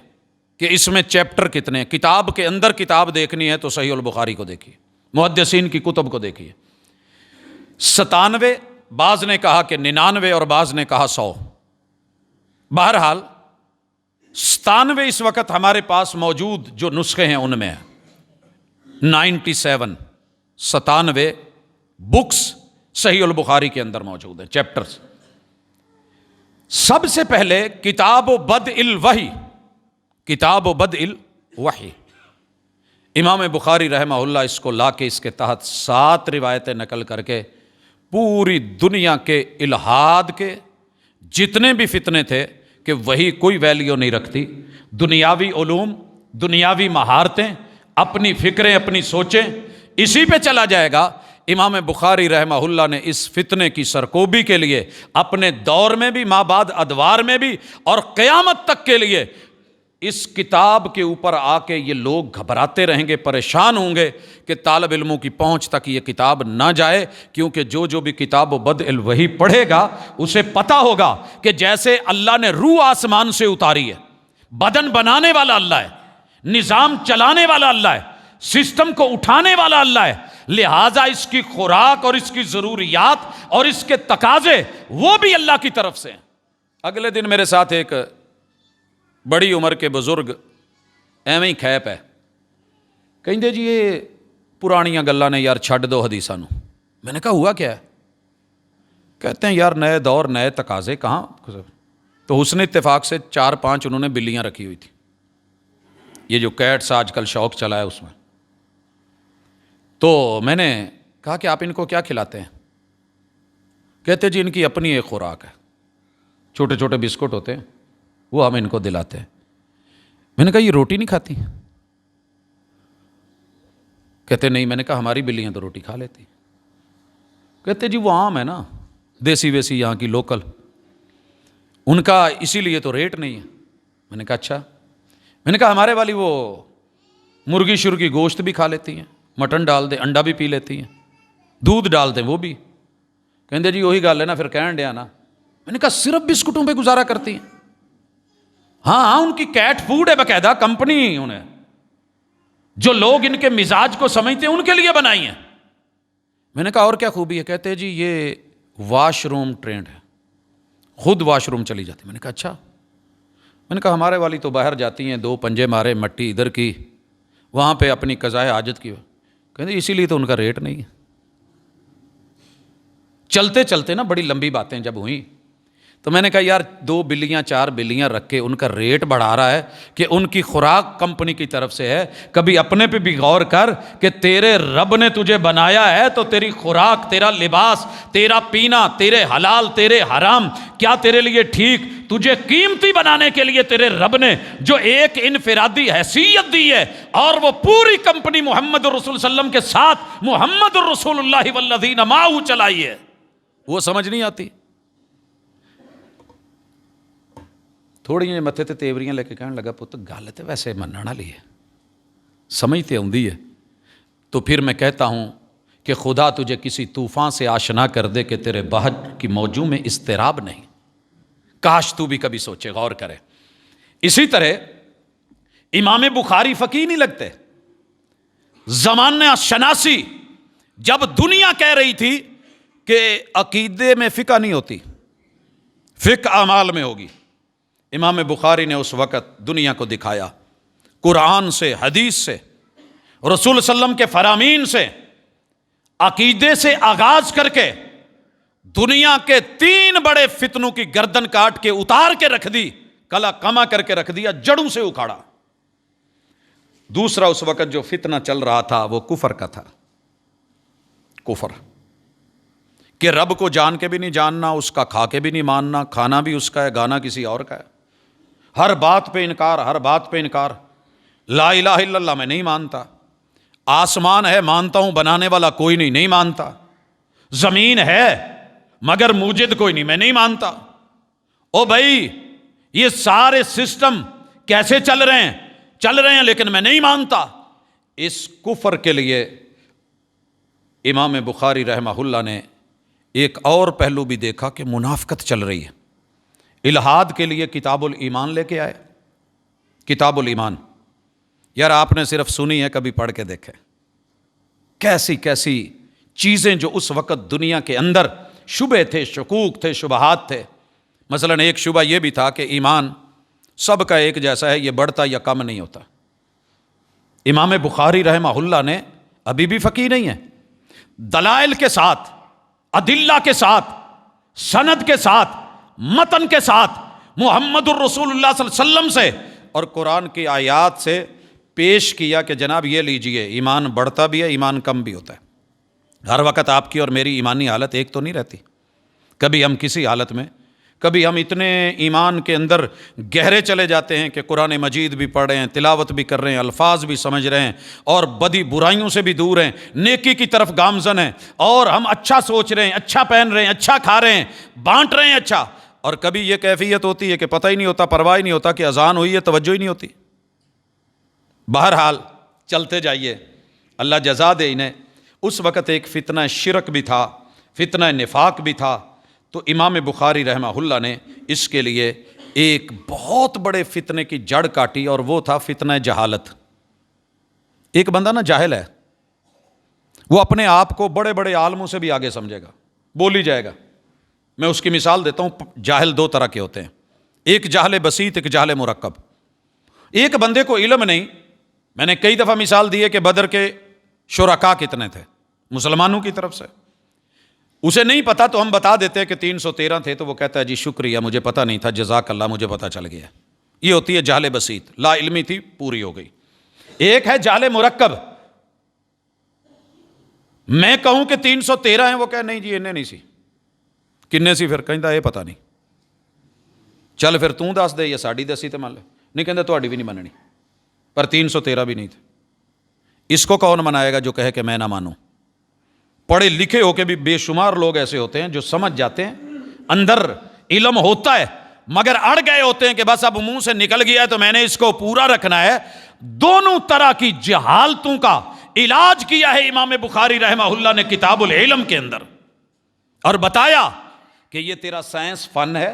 کہ اس میں چیپٹر کتنے ہیں، کتاب کے اندر کتاب دیکھنی ہے تو صحیح البخاری کو دیکھیے، محدثین کی کتب کو دیکھیے۔ 97، بعض نے کہا کہ 99، اور بعض نے کہا 100۔ بہرحال 97 اس وقت ہمارے پاس موجود جو نسخے ہیں ان میں ہے 97 بکس صحیح البخاری کے اندر موجود ہیں، چیپٹرز۔ سب سے پہلے کتاب و بدء الوحی، کتاب و بدء الوحی، امام بخاری رحمہ اللہ اس کو لا کے اس کے تحت 7 روایتیں نقل کر کے پوری دنیا کے الہاد کے جتنے بھی فتنے تھے کہ وہی کوئی ویلیو نہیں رکھتی، دنیاوی علوم، دنیاوی مہارتیں، اپنی فکریں، اپنی سوچیں، اسی پہ چلا جائے گا۔ امام بخاری رحمہ اللہ نے اس فتنے کی سرکوبی کے لیے اپنے دور میں بھی، ما بعد ادوار میں بھی، اور قیامت تک کے لیے اس کتاب کے اوپر آ کے یہ لوگ گھبراتے رہیں گے، پریشان ہوں گے کہ طالب علموں کی پہنچ تک یہ کتاب نہ جائے، کیونکہ جو بھی کتاب و بدء الوحی پڑھے گا اسے پتہ ہوگا کہ جیسے اللہ نے روح آسمان سے اتاری ہے، بدن بنانے والا اللہ ہے، نظام چلانے والا اللہ ہے، سسٹم کو اٹھانے والا اللہ ہے، لہٰذا اس کی خوراک اور اس کی ضروریات اور اس کے تقاضے وہ بھی اللہ کی طرف سے ہیں۔ اگلے دن میرے ساتھ ایک بڑی عمر کے بزرگ ایویں ہی کھیپ ہے، کہیں دے جی یہ پرانیاں گلاں نے یار چھڈ دو حدیثاں نو۔ میں نے کہا ہوا کیا ہے؟ کہتے ہیں یار نئے دور، نئے تقاضے، کہاں؟ تو حسن اتفاق سے 4-5 انہوں نے بلیاں رکھی ہوئی تھی، یہ جو کیٹس آج کل شوق چلا ہے اس میں۔ تو میں نے کہا کہ آپ ان کو کیا کھلاتے ہیں؟ کہتے جی ان کی اپنی ایک خوراک ہے، چھوٹے چھوٹے بسکٹ ہوتے ہیں وہ ہم ان کو دلاتے ہیں۔ میں نے کہا یہ روٹی نہیں کھاتی؟ کہتے نہیں۔ میں نے کہا ہماری بلیاں تو روٹی کھا لیتی۔ کہتے جی وہ عام ہے نا، دیسی ویسی یہاں کی لوکل، ان کا اسی لیے تو ریٹ نہیں ہے۔ میں نے کہا اچھا۔ میں نے کہا ہمارے والی وہ مرغی شرغی گوشت بھی کھا لیتی ہیں، مٹن ڈال دیں، انڈا بھی پی لیتی ہیں، دودھ ڈال دیں وہ بھی۔ کہتے جی وہی گل ہے نا، پھر کہن ڈیا نا۔ میں نے کہا صرف بسکٹوں پہ گزارا کرتی ہیں؟ ہاں ان کی کیٹ فوڈ ہے، باقاعدہ کمپنی انہیں جو لوگ ان کے مزاج کو سمجھتے ہیں ان کے لیے بنائی ہیں۔ میں نے کہا اور کیا خوبی ہے؟ کہتے جی یہ واش روم ٹرینڈ ہے، خود واش روم چلی جاتی۔ میں نے کہا اچھا۔ میں نے کہا ہمارے والی تو باہر جاتی ہیں، 2 پنجے مارے، مٹی ادھر کی، وہاں پہ اپنی قضائے حاجت کی۔ کہتے اسی لیے تو ان کا ریٹ نہیں ہے۔ چلتے چلتے نا بڑی لمبی باتیں جب ہوئیں تو میں نے کہا یار 2 بلیاں 4 بلیاں رکھ کے ان کا ریٹ بڑھا رہا ہے کہ ان کی خوراک کمپنی کی طرف سے ہے، کبھی اپنے پہ بھی غور کر کہ تیرے رب نے تجھے بنایا ہے تو تیری خوراک، تیرا لباس، تیرا پینا، تیرے حلال تیرے حرام کیا تیرے لیے ٹھیک، تجھے قیمتی بنانے کے لیے تیرے رب نے جو ایک انفرادی حیثیت دی ہے اور وہ پوری کمپنی محمد الرسول صلی اللہ علیہ وسلم کے ساتھ محمد الرسول اللہ والذین معہ چلائی ہے، وہ سمجھ نہیں آتی۔ تھوڑی جی متھے تے تیوریاں لے کے کہنے لگا پت گل تے ویسے منن والی ہے، سمجھ تے آندی ہے۔ تو پھر میں کہتا ہوں کہ خدا تجھے کسی طوفان سے آشنا کر دے کہ تیرے بہج کی موجوں میں اضطراب نہیں۔ کاش تو بھی کبھی سوچے، غور کرے۔ اسی طرح امام بخاری فقیہ نہیں لگتے، زمانہ شناسی جب دنیا کہہ رہی تھی کہ عقیدے میں فقہ نہیں ہوتی، فقہ اعمال میں ہوگی، امام بخاری نے اس وقت دنیا کو دکھایا، قرآن سے، حدیث سے، رسول صلی اللہ علیہ وسلم کے فرامین سے، عقیدے سے آغاز کر کے دنیا کے 3 بڑے فتنوں کی گردن کاٹ کے اتار کے رکھ دی، کلا کما کر کے رکھ دیا، جڑوں سے اکھاڑا۔ دوسرا اس وقت جو فتنہ چل رہا تھا وہ کفر کا تھا، کفر کہ رب کو جان کے بھی نہیں جاننا، اس کا کھا کے بھی نہیں ماننا، کھانا بھی اس کا ہے، گانا کسی اور کا ہے، ہر بات پہ انکار، ہر بات پہ انکار۔ لا الہ الا اللہ میں نہیں مانتا، آسمان ہے مانتا ہوں، بنانے والا کوئی نہیں، نہیں مانتا، زمین ہے مگر موجد کوئی نہیں، میں نہیں مانتا۔ او بھائی یہ سارے سسٹم کیسے چل رہے ہیں لیکن میں نہیں مانتا۔ اس کفر کے لیے امام بخاری رحمہ اللہ نے ایک اور پہلو بھی دیکھا کہ منافقت چل رہی ہے، الہاد کے لیے کتاب الایمان لے کے آئے۔ کتاب الایمان یار آپ نے صرف سنی ہے، کبھی پڑھ کے دیکھے کیسی کیسی چیزیں جو اس وقت دنیا کے اندر شبہ تھے، شکوک تھے، شبہات تھے۔ مثلا ایک شبہ یہ بھی تھا کہ ایمان سب کا ایک جیسا ہے، یہ بڑھتا یا کم نہیں ہوتا۔ امام بخاری رحمہ اللہ نے ابھی بھی فقیہ نہیں ہے، دلائل کے ساتھ، ادلہ کے ساتھ، سند کے ساتھ، متن کے ساتھ، محمد الرسول اللہ صلی اللہ علیہ وسلم سے اور قرآن کی آیات سے پیش کیا کہ جناب یہ لیجئے، ایمان بڑھتا بھی ہے، ایمان کم بھی ہوتا ہے۔ ہر وقت آپ کی اور میری ایمانی حالت ایک تو نہیں رہتی، کبھی ہم کسی حالت میں، کبھی ہم اتنے ایمان کے اندر گہرے چلے جاتے ہیں کہ قرآن مجید بھی پڑھ رہے ہیں، تلاوت بھی کر رہے ہیں، الفاظ بھی سمجھ رہے ہیں اور بدی برائیوں سے بھی دور ہیں، نیکی کی طرف گامزن ہیں، اور ہم اچھا سوچ رہے ہیں، اچھا پہن رہے ہیں، اچھا کھا رہے ہیں، بانٹ رہے ہیں اچھا، اور کبھی یہ کیفیت ہوتی ہے کہ پتہ ہی نہیں ہوتا، پرواہ ہی نہیں ہوتا کہ اذان ہوئی ہے، توجہ ہی نہیں ہوتی۔ بہرحال چلتے جائیے، اللہ جزا دے انہیں۔ اس وقت ایک فتنہ شرک بھی تھا، فتنہ نفاق بھی تھا، تو امام بخاری رحمہ اللہ نے اس کے لیے ایک بہت بڑے فتنے کی جڑ کاٹی، اور وہ تھا فتنہ جہالت۔ ایک بندہ نا جاہل ہے، وہ اپنے آپ کو بڑے بڑے عالموں سے بھی آگے سمجھے گا، بولی جائے گا۔ میں اس کی مثال دیتا ہوں، جاہل 2 طرح کے ہوتے ہیں، ایک جاہل بسیط، ایک جاہل مرکب۔ ایک بندے کو علم نہیں، میں نے کئی دفعہ مثال دی ہے کہ بدر کے شرکاء کتنے تھے مسلمانوں کی طرف سے، اسے نہیں پتا تو ہم بتا دیتے کہ 313 تھے، تو وہ کہتا ہے جی شکریہ، مجھے پتا نہیں تھا، جزاک اللہ، مجھے پتا چل گیا۔ یہ ہوتی ہے جہل بسیط، لا علمی تھی، پوری ہو گئی۔ ایک ہے جہل مرکب، میں کہوں کہ 313 ہیں، وہ کہے نہیں جی انہیں نہیں سی، کنے سی؟ پھر کہندا یہ پتا نہیں، چل پھر توں دس دے یا ساڑی دسی تے مان لے، نہیں کہندا تہاڈی بھی نہیں مننی۔ پر 313 بھی نہیں تھے۔ اس کو کون منائے گا جو کہے کہ میں نہ مانوں؟ پڑھے لکھے ہو کے بھی بے شمار لوگ ایسے ہوتے ہیں جو سمجھ جاتے ہیں، اندر علم ہوتا ہے مگر اڑ گئے ہوتے ہیں کہ بس اب منہ سے نکل گیا ہے تو میں نے اس کو پورا رکھنا ہے۔ دونوں طرح کی جہالتوں کا علاج کیا ہے امام بخاری رحمہ اللہ نے کتاب العلم کے اندر، اور بتایا کہ یہ تیرا سائنس فن ہے،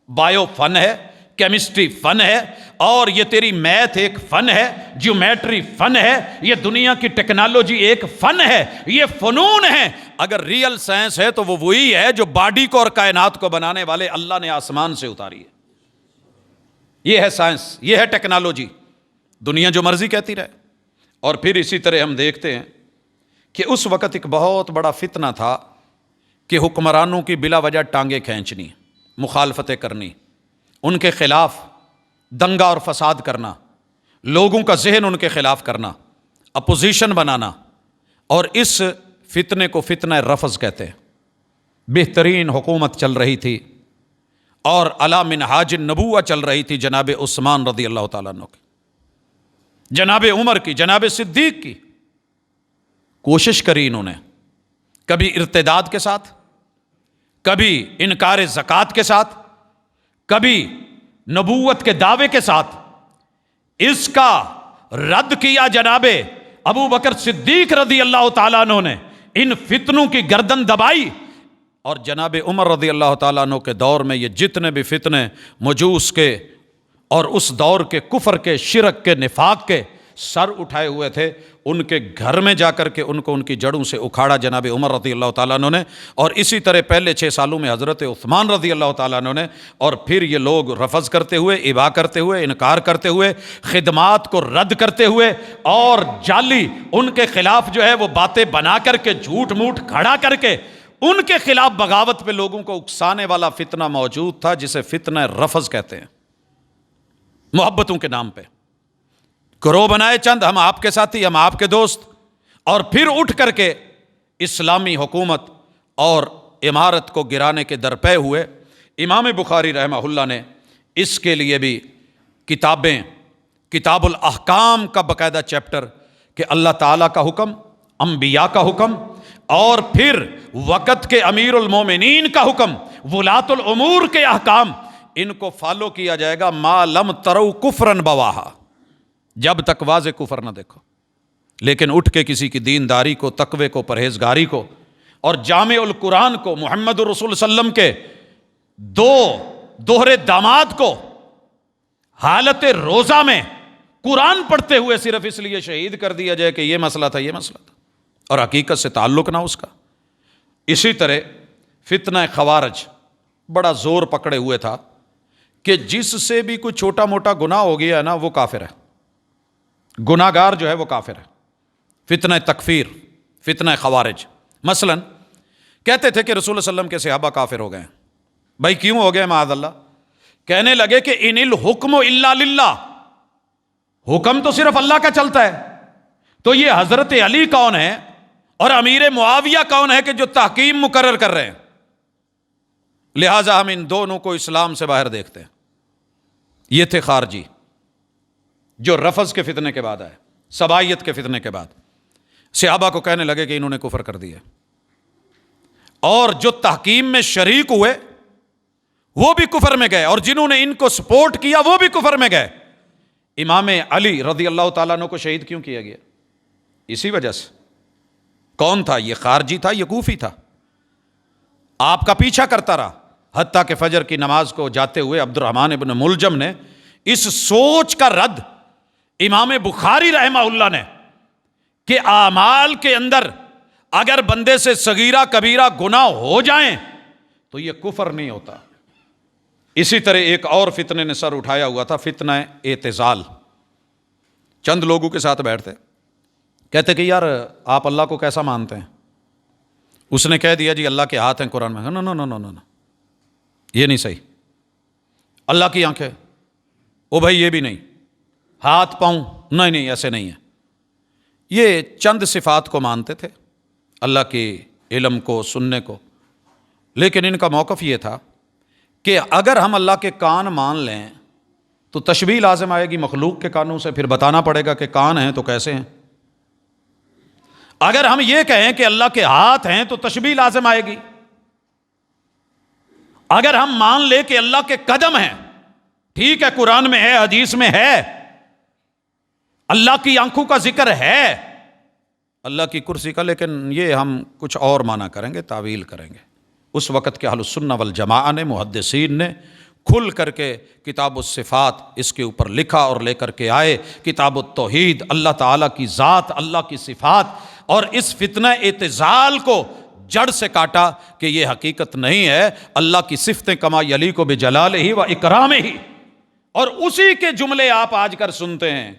بایو فن ہے، کیمسٹری فن ہے، اور یہ تیری میتھ ایک فن ہے، جیومیٹری فن ہے، یہ دنیا کی ٹیکنالوجی ایک فن ہے، یہ فنون ہے۔ اگر ریئل سائنس ہے تو وہ وہی ہے جو باڈی کو اور کائنات کو بنانے والے اللہ نے آسمان سے اتاری ہے۔ یہ ہے سائنس، یہ ہے ٹیکنالوجی، دنیا جو مرضی کہتی رہے۔ اور پھر اسی طرح ہم دیکھتے ہیں کہ اس وقت ایک بہت بڑا فتنہ تھا کہ حکمرانوں کی بلا وجہ ٹانگیں کھینچنی، مخالفتیں کرنی، ان کے خلاف دنگا اور فساد کرنا، لوگوں کا ذہن ان کے خلاف کرنا، اپوزیشن بنانا، اور اس فتنے کو فتنہ رفض کہتے ہیں۔ بہترین حکومت چل رہی تھی اور علی منہاج النبوہ چل رہی تھی جناب عثمان رضی اللہ تعالیٰ عنہ کی، جناب عمر کی، جناب صدیق کی۔ کوشش کری انہوں نے، کبھی ارتداد کے ساتھ، کبھی انکار زکوٰۃ کے ساتھ، کبھی نبوت کے دعوے کے ساتھ، اس کا رد کیا جناب ابو بکر صدیق رضی اللہ تعالیٰ عنہ نے، ان فتنوں کی گردن دبائی۔ اور جناب عمر رضی اللہ تعالیٰ عنہ کے دور میں یہ جتنے بھی فتنے مجوس کے اور اس دور کے کفر کے، شرک کے، نفاق کے سر اٹھائے ہوئے تھے، ان کے گھر میں جا کر کے ان کو ان کی جڑوں سے اکھاڑا جناب عمر رضی اللہ تعالیٰ عنہ نے۔ اور اسی طرح پہلے 6 سالوں میں حضرت عثمان رضی اللہ تعالیٰ عنہ نے، اور پھر یہ لوگ رفض کرتے ہوئے، ابا کرتے ہوئے، انکار کرتے ہوئے، خدمات کو رد کرتے ہوئے، اور جعلی ان کے خلاف جو ہے وہ باتیں بنا کر کے، جھوٹ موٹ کھڑا کر کے ان کے خلاف بغاوت پہ لوگوں کو اکسانے والا فتنہ موجود تھا، جسے فتنہ رفض کہتے ہیں۔ محبتوں کے نام پہ گروہ بنائے چند، ہم آپ کے ساتھی، ہم آپ کے دوست، اور پھر اٹھ کر کے اسلامی حکومت اور عمارت کو گرانے کے درپے ہوئے۔ امام بخاری رحمہ اللہ نے اس کے لیے بھی کتابیں، کتاب الاحکام کا باقاعدہ چیپٹر، کہ اللہ تعالیٰ کا حکم، انبیاء کا حکم، اور پھر وقت کے امیر المومنین کا حکم، ولاۃ الامور کے احکام، ان کو فالو کیا جائے گا ما لم تروا کفرا بواہا، جب تک واضح کفر نہ دیکھو۔ لیکن اٹھ کے کسی کی دینداری کو، تقوی کو، پرہیزگاری کو، اور جامع القرآن کو، محمد الرسول صلی اللہ علیہ وسلم کے 2 دوہرے داماد کو حالت روزہ میں قرآن پڑھتے ہوئے صرف اس لیے شہید کر دیا جائے کہ یہ مسئلہ تھا، یہ مسئلہ تھا، اور حقیقت سے تعلق نہ اس کا۔ اسی طرح فتنہ خوارج بڑا زور پکڑے ہوئے تھا کہ جس سے بھی کوئی چھوٹا موٹا گناہ ہو گیا ہے نا، وہ کافر ہے، گناہ گار جو ہے وہ کافر ہے۔ فتنہ تکفیر، فتنہ خوارج، مثلا کہتے تھے کہ رسول اللہ علیہ وسلم کے صحابہ کافر ہو گئے ہیں۔ بھائی کیوں ہو گئے معاذ اللہ؟ کہنے لگے کہ ان الحکم الا للہ، حکم تو صرف اللہ کا چلتا ہے، تو یہ حضرت علی کون ہے اور امیر معاویہ کون ہے کہ جو تحکیم مقرر کر رہے ہیں؟ لہٰذا ہم ان دونوں کو اسلام سے باہر دیکھتے ہیں۔ یہ تھے خارجی جو رفض کے فتنے کے بعد آئے، سبائیت کے فتنے کے بعد صحابہ کو کہنے لگے کہ انہوں نے کفر کر دیا، اور جو تحکیم میں شریک ہوئے وہ بھی کفر میں گئے، اور جنہوں نے ان کو سپورٹ کیا وہ بھی کفر میں گئے۔ امام علی رضی اللہ تعالیٰ عنہ کو شہید کیوں کیا گیا؟ اسی وجہ سے۔ کون تھا یہ؟ خارجی تھا، یہ کوفی تھا، آپ کا پیچھا کرتا رہا، حتیٰ کہ فجر کی نماز کو جاتے ہوئے عبد الرحمن ابن ملجم نے اس سوچ کا رد امام بخاری رحمہ اللہ نے کہ اعمال کے اندر اگر بندے سے صغیرہ کبیرہ گناہ ہو جائیں تو یہ کفر نہیں ہوتا۔ اسی طرح ایک اور فتنے نے سر اٹھایا ہوا تھا، فتنہ اعتزال۔ چند لوگوں کے ساتھ بیٹھتے، کہتے کہ یار آپ اللہ کو کیسا مانتے ہیں؟ اس نے کہہ دیا جی اللہ کے ہاتھ ہیں قرآن میں۔ نو نو نو نو نو، یہ نہیں صحیح۔ اللہ کی آنکھیں، او بھائی یہ بھی نہیں۔ ہاتھ پاؤں، نہیں نہیں ایسے نہیں ہے۔ یہ چند صفات کو مانتے تھے، اللہ کے علم کو، سننے کو، لیکن ان کا موقف یہ تھا کہ اگر ہم اللہ کے کان مان لیں تو تشبیہ لازم آئے گی مخلوق کے کانوں سے، پھر بتانا پڑے گا کہ کان ہیں تو کیسے ہیں۔ اگر ہم یہ کہیں کہ اللہ کے ہاتھ ہیں تو تشبیہ لازم آئے گی۔ اگر ہم مان لے کہ اللہ کے قدم ہیں، ٹھیک ہے، قرآن میں ہے، حدیث میں ہے، اللہ کی آنکھوں کا ذکر ہے، اللہ کی کرسی کا، لیکن یہ ہم کچھ اور معنی کریں گے، تعویل کریں گے۔ اس وقت کے اہل السنہ والجماعہ نے، محدثین نے کھل کر کے کتاب الصفات اس کے اوپر لکھا اور لے کر کے آئے، کتاب التوحید، اللہ تعالیٰ کی ذات، اللہ کی صفات، اور اس فتنہ اعتزال کو جڑ سے کاٹا کہ یہ حقیقت نہیں ہے، اللہ کی صفتیں کما یلیق بجلالہ و اکرامہ، اور اسی کے جملے آپ آج کر سنتے ہیں،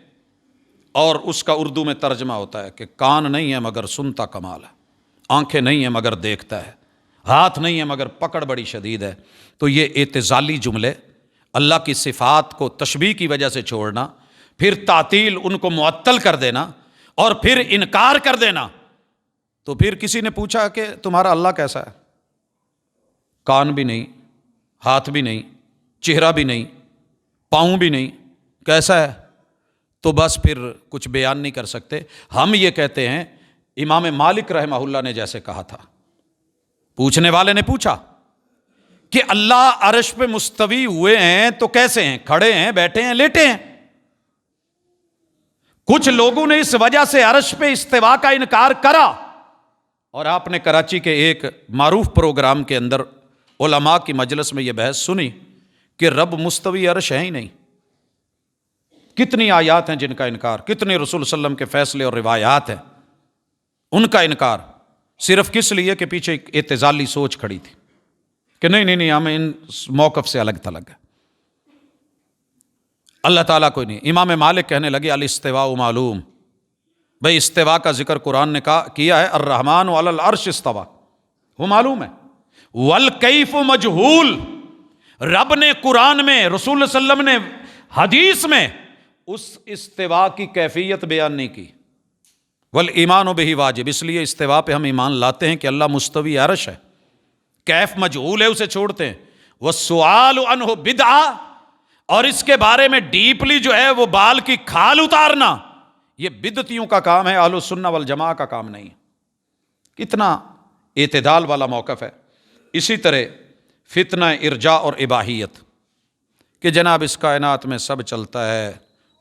اور اس کا اردو میں ترجمہ ہوتا ہے کہ کان نہیں ہے مگر سنتا کمال ہے، آنکھیں نہیں ہیں مگر دیکھتا ہے، ہاتھ نہیں ہے مگر پکڑ بڑی شدید ہے۔ تو یہ اعتزالی جملے، اللہ کی صفات کو تشبیہ کی وجہ سے چھوڑنا، پھر تعطیل، ان کو معطل کر دینا، اور پھر انکار کر دینا۔ تو پھر کسی نے پوچھا کہ تمہارا اللہ کیسا ہے؟ کان بھی نہیں، ہاتھ بھی نہیں، چہرہ بھی نہیں، پاؤں بھی نہیں، کیسا ہے؟ تو بس پھر کچھ بیان نہیں کر سکتے۔ ہم یہ کہتے ہیں، امام مالک رحمہ اللہ نے جیسے کہا تھا، پوچھنے والے نے پوچھا کہ اللہ عرش پہ مستوی ہوئے ہیں تو کیسے ہیں؟ کھڑے ہیں، بیٹھے ہیں، لیٹے ہیں؟ کچھ لوگوں نے اس وجہ سے عرش پہ استوا کا انکار کرا، اور آپ نے کراچی کے ایک معروف پروگرام کے اندر علماء کی مجلس میں یہ بحث سنی کہ رب مستوی عرش ہے ہی نہیں۔ کتنی آیات ہیں جن کا انکار، کتنے رسول صلی اللہ علیہ وسلم کے فیصلے اور روایات ہیں، ان کا انکار صرف کس لیے کہ پیچھے ایک اعتزالی سوچ کھڑی تھی کہ نہیں ہمیں ان موقف سے الگ تھلگ ہے، اللہ تعالیٰ کوئی نہیں۔ امام مالک کہنے لگے الاستواء معلوم، بھئی استوا کا ذکر قرآن نے کیا ہے، الرحمن علی العرش استوا، وہ معلوم ہے، والکیف مجہول، رب نے قرآن میں، رسول صلی اللہ علیہ وسلم نے حدیث میں اس استوا کی کیفیت بیان نہیں کی۔ والایمان بہ واجب، اس لیے استوا پہ ہم ایمان لاتے ہیں کہ اللہ مستوی عرش ہے، کیف مجہول ہے، اسے چھوڑتے ہیں۔ والسؤال عنہ بدعہ، اور اس کے بارے میں ڈیپلی جو ہے وہ بال کی کھال اتارنا، یہ بدعتیوں کا کام ہے، اہل السنہ والجماعہ کا کام نہیں ہے۔ کتنا اعتدال والا موقف ہے۔ اسی طرح فتنہ ارجاء اور اباحیت، کہ جناب اس کائنات میں سب چلتا ہے،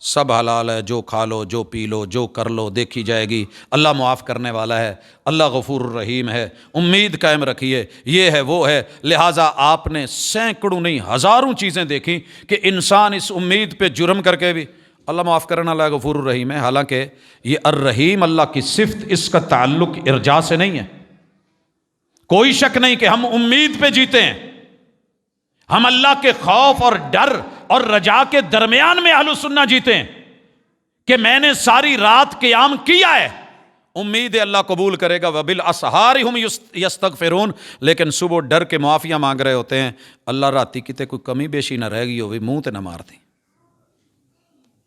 سب حلال ہے، جو کھا لو، جو پی لو، جو کر لو، دیکھی جائے گی، اللہ معاف کرنے والا ہے، اللہ غفور الرحیم ہے، امید قائم رکھیے، یہ ہے وہ ہے۔ لہٰذا آپ نے سینکڑوں نہیں ہزاروں چیزیں دیکھی کہ انسان اس امید پہ جرم کر کے بھی اللہ معاف کرنا، اللہ غفور الرحیم ہے، حالانکہ یہ الرحیم اللہ کی صفت، اس کا تعلق ارجاء سے نہیں ہے۔ کوئی شک نہیں کہ ہم امید پہ جیتے ہیں، ہم اللہ کے خوف اور ڈر اور رجا کے درمیان میں اہل سنہ جیتے ہیں کہ میں نے ساری رات قیام کیا ہے، امید ہے اللہ قبول کرے گا، وبالاسحار ہم یستغفرون، لیکن صبح ڈر کے معافیاں مانگ رہے ہوتے ہیں، اللہ راتی کتے کوئی کمی بیشی نہ رہ گئی ہوئی، منہ تے نہ مار دی،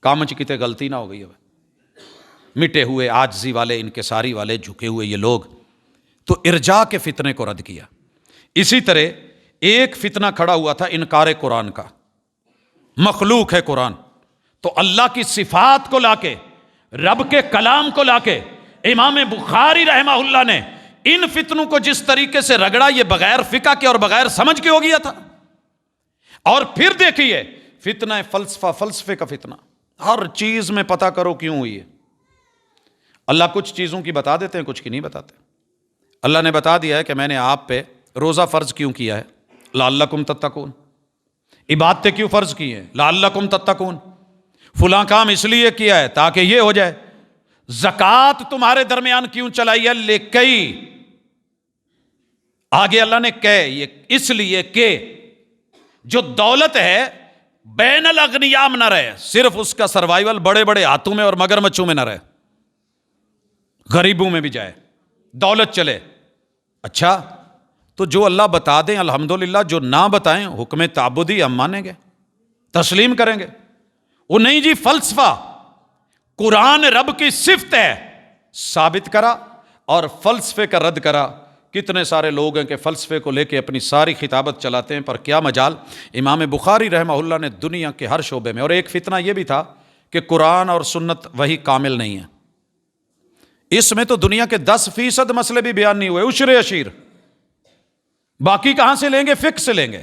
کام چ کتے غلطی نہ ہو گئی ہو، مٹے ہوئے، عاجزی والے، انکساری والے، جھکے ہوئے یہ لوگ۔ تو ارجاء کے فتنے کو رد کیا۔ اسی طرح ایک فتنہ کھڑا ہوا تھا انکار قرآن کا، مخلوق ہے قرآن، تو اللہ کی صفات کو لا کے، رب کے کلام کو لا کے امام بخاری رحمہ اللہ نے ان فتنوں کو جس طریقے سے رگڑا، یہ بغیر فقہ کے اور بغیر سمجھ کے ہو گیا تھا۔ اور پھر دیکھیے فتنہ فلسفہ، فلسفے کا فتنہ، ہر چیز میں پتہ کرو کیوں ہوئی ہے۔ اللہ کچھ چیزوں کی بتا دیتے ہیں، کچھ کی نہیں بتاتے۔ اللہ نے بتا دیا ہے کہ میں نے آپ پہ روزہ فرض کیوں کیا ہے، لعلکم تتقون، عبادتیں کیوں فرض کی ہیں، لعلکم تتقون، فلاں کام اس لیے کیا ہے تاکہ یہ ہو جائے، زکوٰۃ تمہارے درمیان کیوں چلائی ہے، لکئی، آگے اللہ نے کہے یہ اس لیے کہ جو دولت ہے بین الاغنیاء میں نہ رہے، صرف اس کا سروائیول بڑے بڑے ہاتھوں میں اور مگر مچھوں میں نہ رہے، غریبوں میں بھی جائے، دولت چلے۔ اچھا تو جو اللہ بتا دیں الحمدللہ، جو نہ بتائیں حکم تعبدی ہم مانیں گے، تسلیم کریں گے۔ وہ نہیں جی فلسفہ، قرآن رب کی صفت ہے، ثابت کرا اور فلسفے کا رد کرا کتنے سارے لوگ ہیں کہ فلسفے کو لے کے اپنی ساری خطابت چلاتے ہیں، پر کیا مجال۔ امام بخاری رحمہ اللہ نے دنیا کے ہر شعبے میں، اور ایک فتنہ یہ بھی تھا کہ قرآن اور سنت وہی کامل نہیں ہے، اس میں تو دنیا کے 10% مسئلے بھی بیان نہیں ہوئے، عشر عشیر، باقی کہاں سے لیں گے؟ فقہ سے لیں گے۔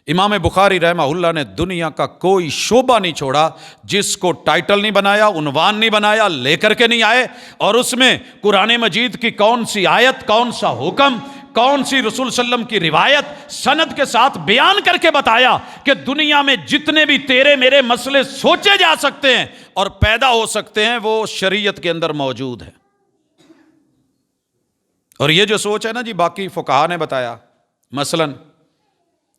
امام بخاری رحمہ اللہ نے دنیا کا کوئی شعبہ نہیں چھوڑا جس کو ٹائٹل نہیں بنایا، عنوان نہیں بنایا، لے کر کے نہیں آئے، اور اس میں قرآن مجید کی کون سی آیت، کون سا حکم، کون سی رسول صلی اللہ علیہ وسلم کی روایت سند کے ساتھ بیان کر کے بتایا کہ دنیا میں جتنے بھی تیرے میرے مسئلے سوچے جا سکتے ہیں اور پیدا ہو سکتے ہیں وہ شریعت کے اندر موجود ہے۔ اور یہ جو سوچ ہے نا جی، باقی فقہا نے بتایا، مثلاً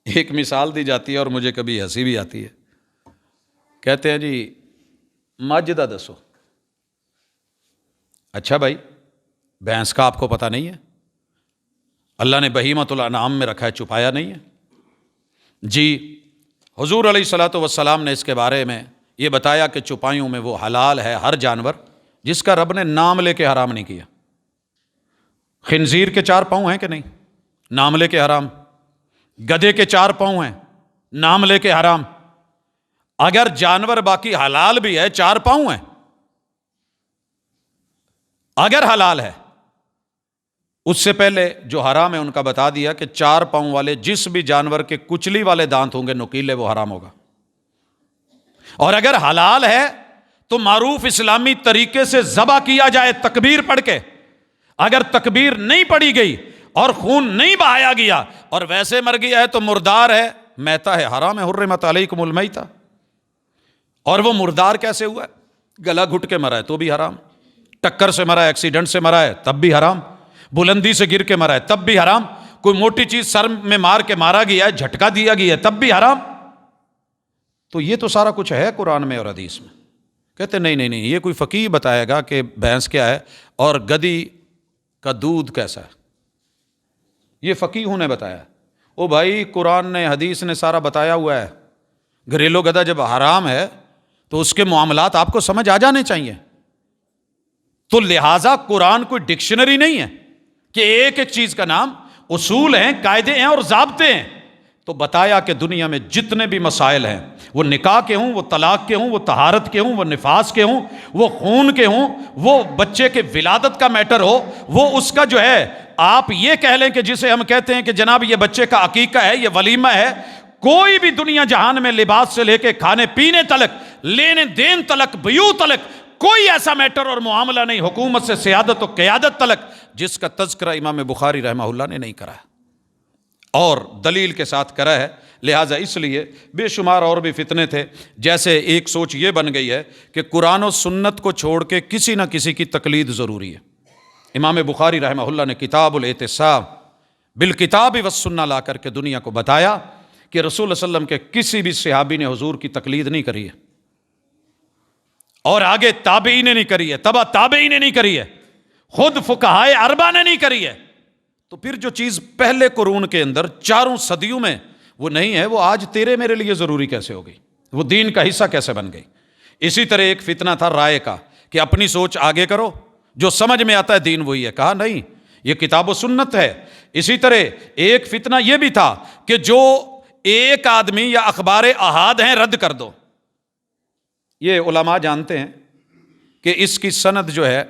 ایک مثال دی جاتی ہے اور مجھے کبھی ہنسی بھی آتی ہے، کہتے ہیں جی مجھ دا دسو۔ اچھا بھائی، بھینس کا آپ کو پتہ نہیں ہے؟ اللہ نے بہیمۃ الانعام میں رکھا ہے، چھپایا نہیں ہے جی۔ حضور علیہ الصلوۃ والسلام نے اس کے بارے میں یہ بتایا کہ چوپایوں میں وہ حلال ہے ہر جانور جس کا رب نے نام لے کے حرام نہیں کیا۔ خنزیر کے 4 پاؤں ہیں کہ نہیں؟ نام لے کے حرام۔ گدھے کے 4 پاؤں ہیں، نام لے کے حرام۔ اگر جانور باقی حلال بھی ہے، 4 پاؤں ہیں، اگر حلال ہے، اس سے پہلے جو حرام ہے ان کا بتا دیا کہ 4 پاؤں والے جس بھی جانور کے کچلی والے دانت ہوں گے نکیلے، وہ حرام ہوگا۔ اور اگر حلال ہے تو معروف اسلامی طریقے سے ذبح کیا جائے تکبیر پڑھ کے۔ اگر تکبیر نہیں پڑھی گئی اور خون نہیں بہایا گیا اور ویسے مر گیا ہے تو مردار ہے، میتا ہے، حرام ہے، حرمت علیکم المیتہ۔ اور وہ مردار کیسے ہوا ہے؟ گلا گھٹ کے مرا ہے تو بھی حرام، ٹکر سے مرا ہے، ایکسیڈنٹ سے مرا ہے تب بھی حرام، بلندی سے گر کے مرا ہے تب بھی حرام، کوئی موٹی چیز سر میں مار کے مارا گیا ہے، جھٹکا دیا گیا ہے تب بھی حرام۔ تو یہ تو سارا کچھ ہے قرآن میں اور حدیث میں۔ کہتے نہیں، یہ کوئی فقیہ بتائے گا کہ بھینس کیا ہے اور گدھی کا دودھ کیسا ہے، یہ فقیہوں نے بتایا۔ او بھائی، قرآن نے حدیث نے سارا بتایا ہوا ہے۔ گھریلو گدھا جب حرام ہے تو اس کے معاملات آپ کو سمجھ آ جانے چاہیے۔ تو لہٰذا قرآن کوئی ڈکشنری نہیں ہے کہ ایک ایک چیز کا نام، اصول ہیں، قاعدے ہیں اور ضابطے ہیں۔ تو بتایا کہ دنیا میں جتنے بھی مسائل ہیں، وہ نکاح کے ہوں، وہ طلاق کے ہوں، وہ طہارت کے ہوں، وہ نفاس کے ہوں، وہ خون کے ہوں، وہ بچے کے ولادت کا میٹر ہو، وہ اس کا جو ہے آپ یہ کہہ لیں کہ جسے ہم کہتے ہیں کہ جناب یہ بچے کا عقیقہ ہے، یہ ولیمہ ہے، کوئی بھی دنیا جہان میں لباس سے لے کے کھانے پینے تلک، لینے دین تلک، بیوع تلک، کوئی ایسا میٹر اور معاملہ نہیں، حکومت سے سیادت و قیادت تلک، جس کا تذکرہ امام بخاری رحمہ اللہ نے نہیں کرا ہے اور دلیل کے ساتھ کرا ہے۔ لہٰذا اس لیے بے شمار اور بھی فتنے تھے، جیسے ایک سوچ یہ بن گئی ہے کہ قرآن و سنت کو چھوڑ کے کسی نہ کسی کی تقلید ضروری ہے۔ امام بخاری رحمہ اللہ نے کتاب الاعتصام بالکتاب والسنہ لا کر کے دنیا کو بتایا کہ رسول اللہ علیہ وسلم کے کسی بھی صحابی نے حضور کی تقلید نہیں کری ہے، اور آگے تابعین نے نہیں کری ہے، تبع تابعین نے نہیں کری ہے، خود فقہائے اربعہ نے نہیں کری ہے۔ تو پھر جو چیز پہلے قرون کے اندر 4 صدیوں میں وہ نہیں ہے، وہ آج تیرے میرے لیے ضروری کیسے ہو گئی؟ وہ دین کا حصہ کیسے بن گئی؟ اسی طرح ایک فتنہ تھا رائے کا کہ اپنی سوچ آگے کرو، جو سمجھ میں آتا ہے دین وہی ہے۔ کہا نہیں، یہ کتاب و سنت ہے۔ اسی طرح ایک فتنہ یہ بھی تھا کہ جو ایک آدمی یا اخبار احاد ہیں رد کر دو۔ یہ علماء جانتے ہیں کہ اس کی سند جو ہے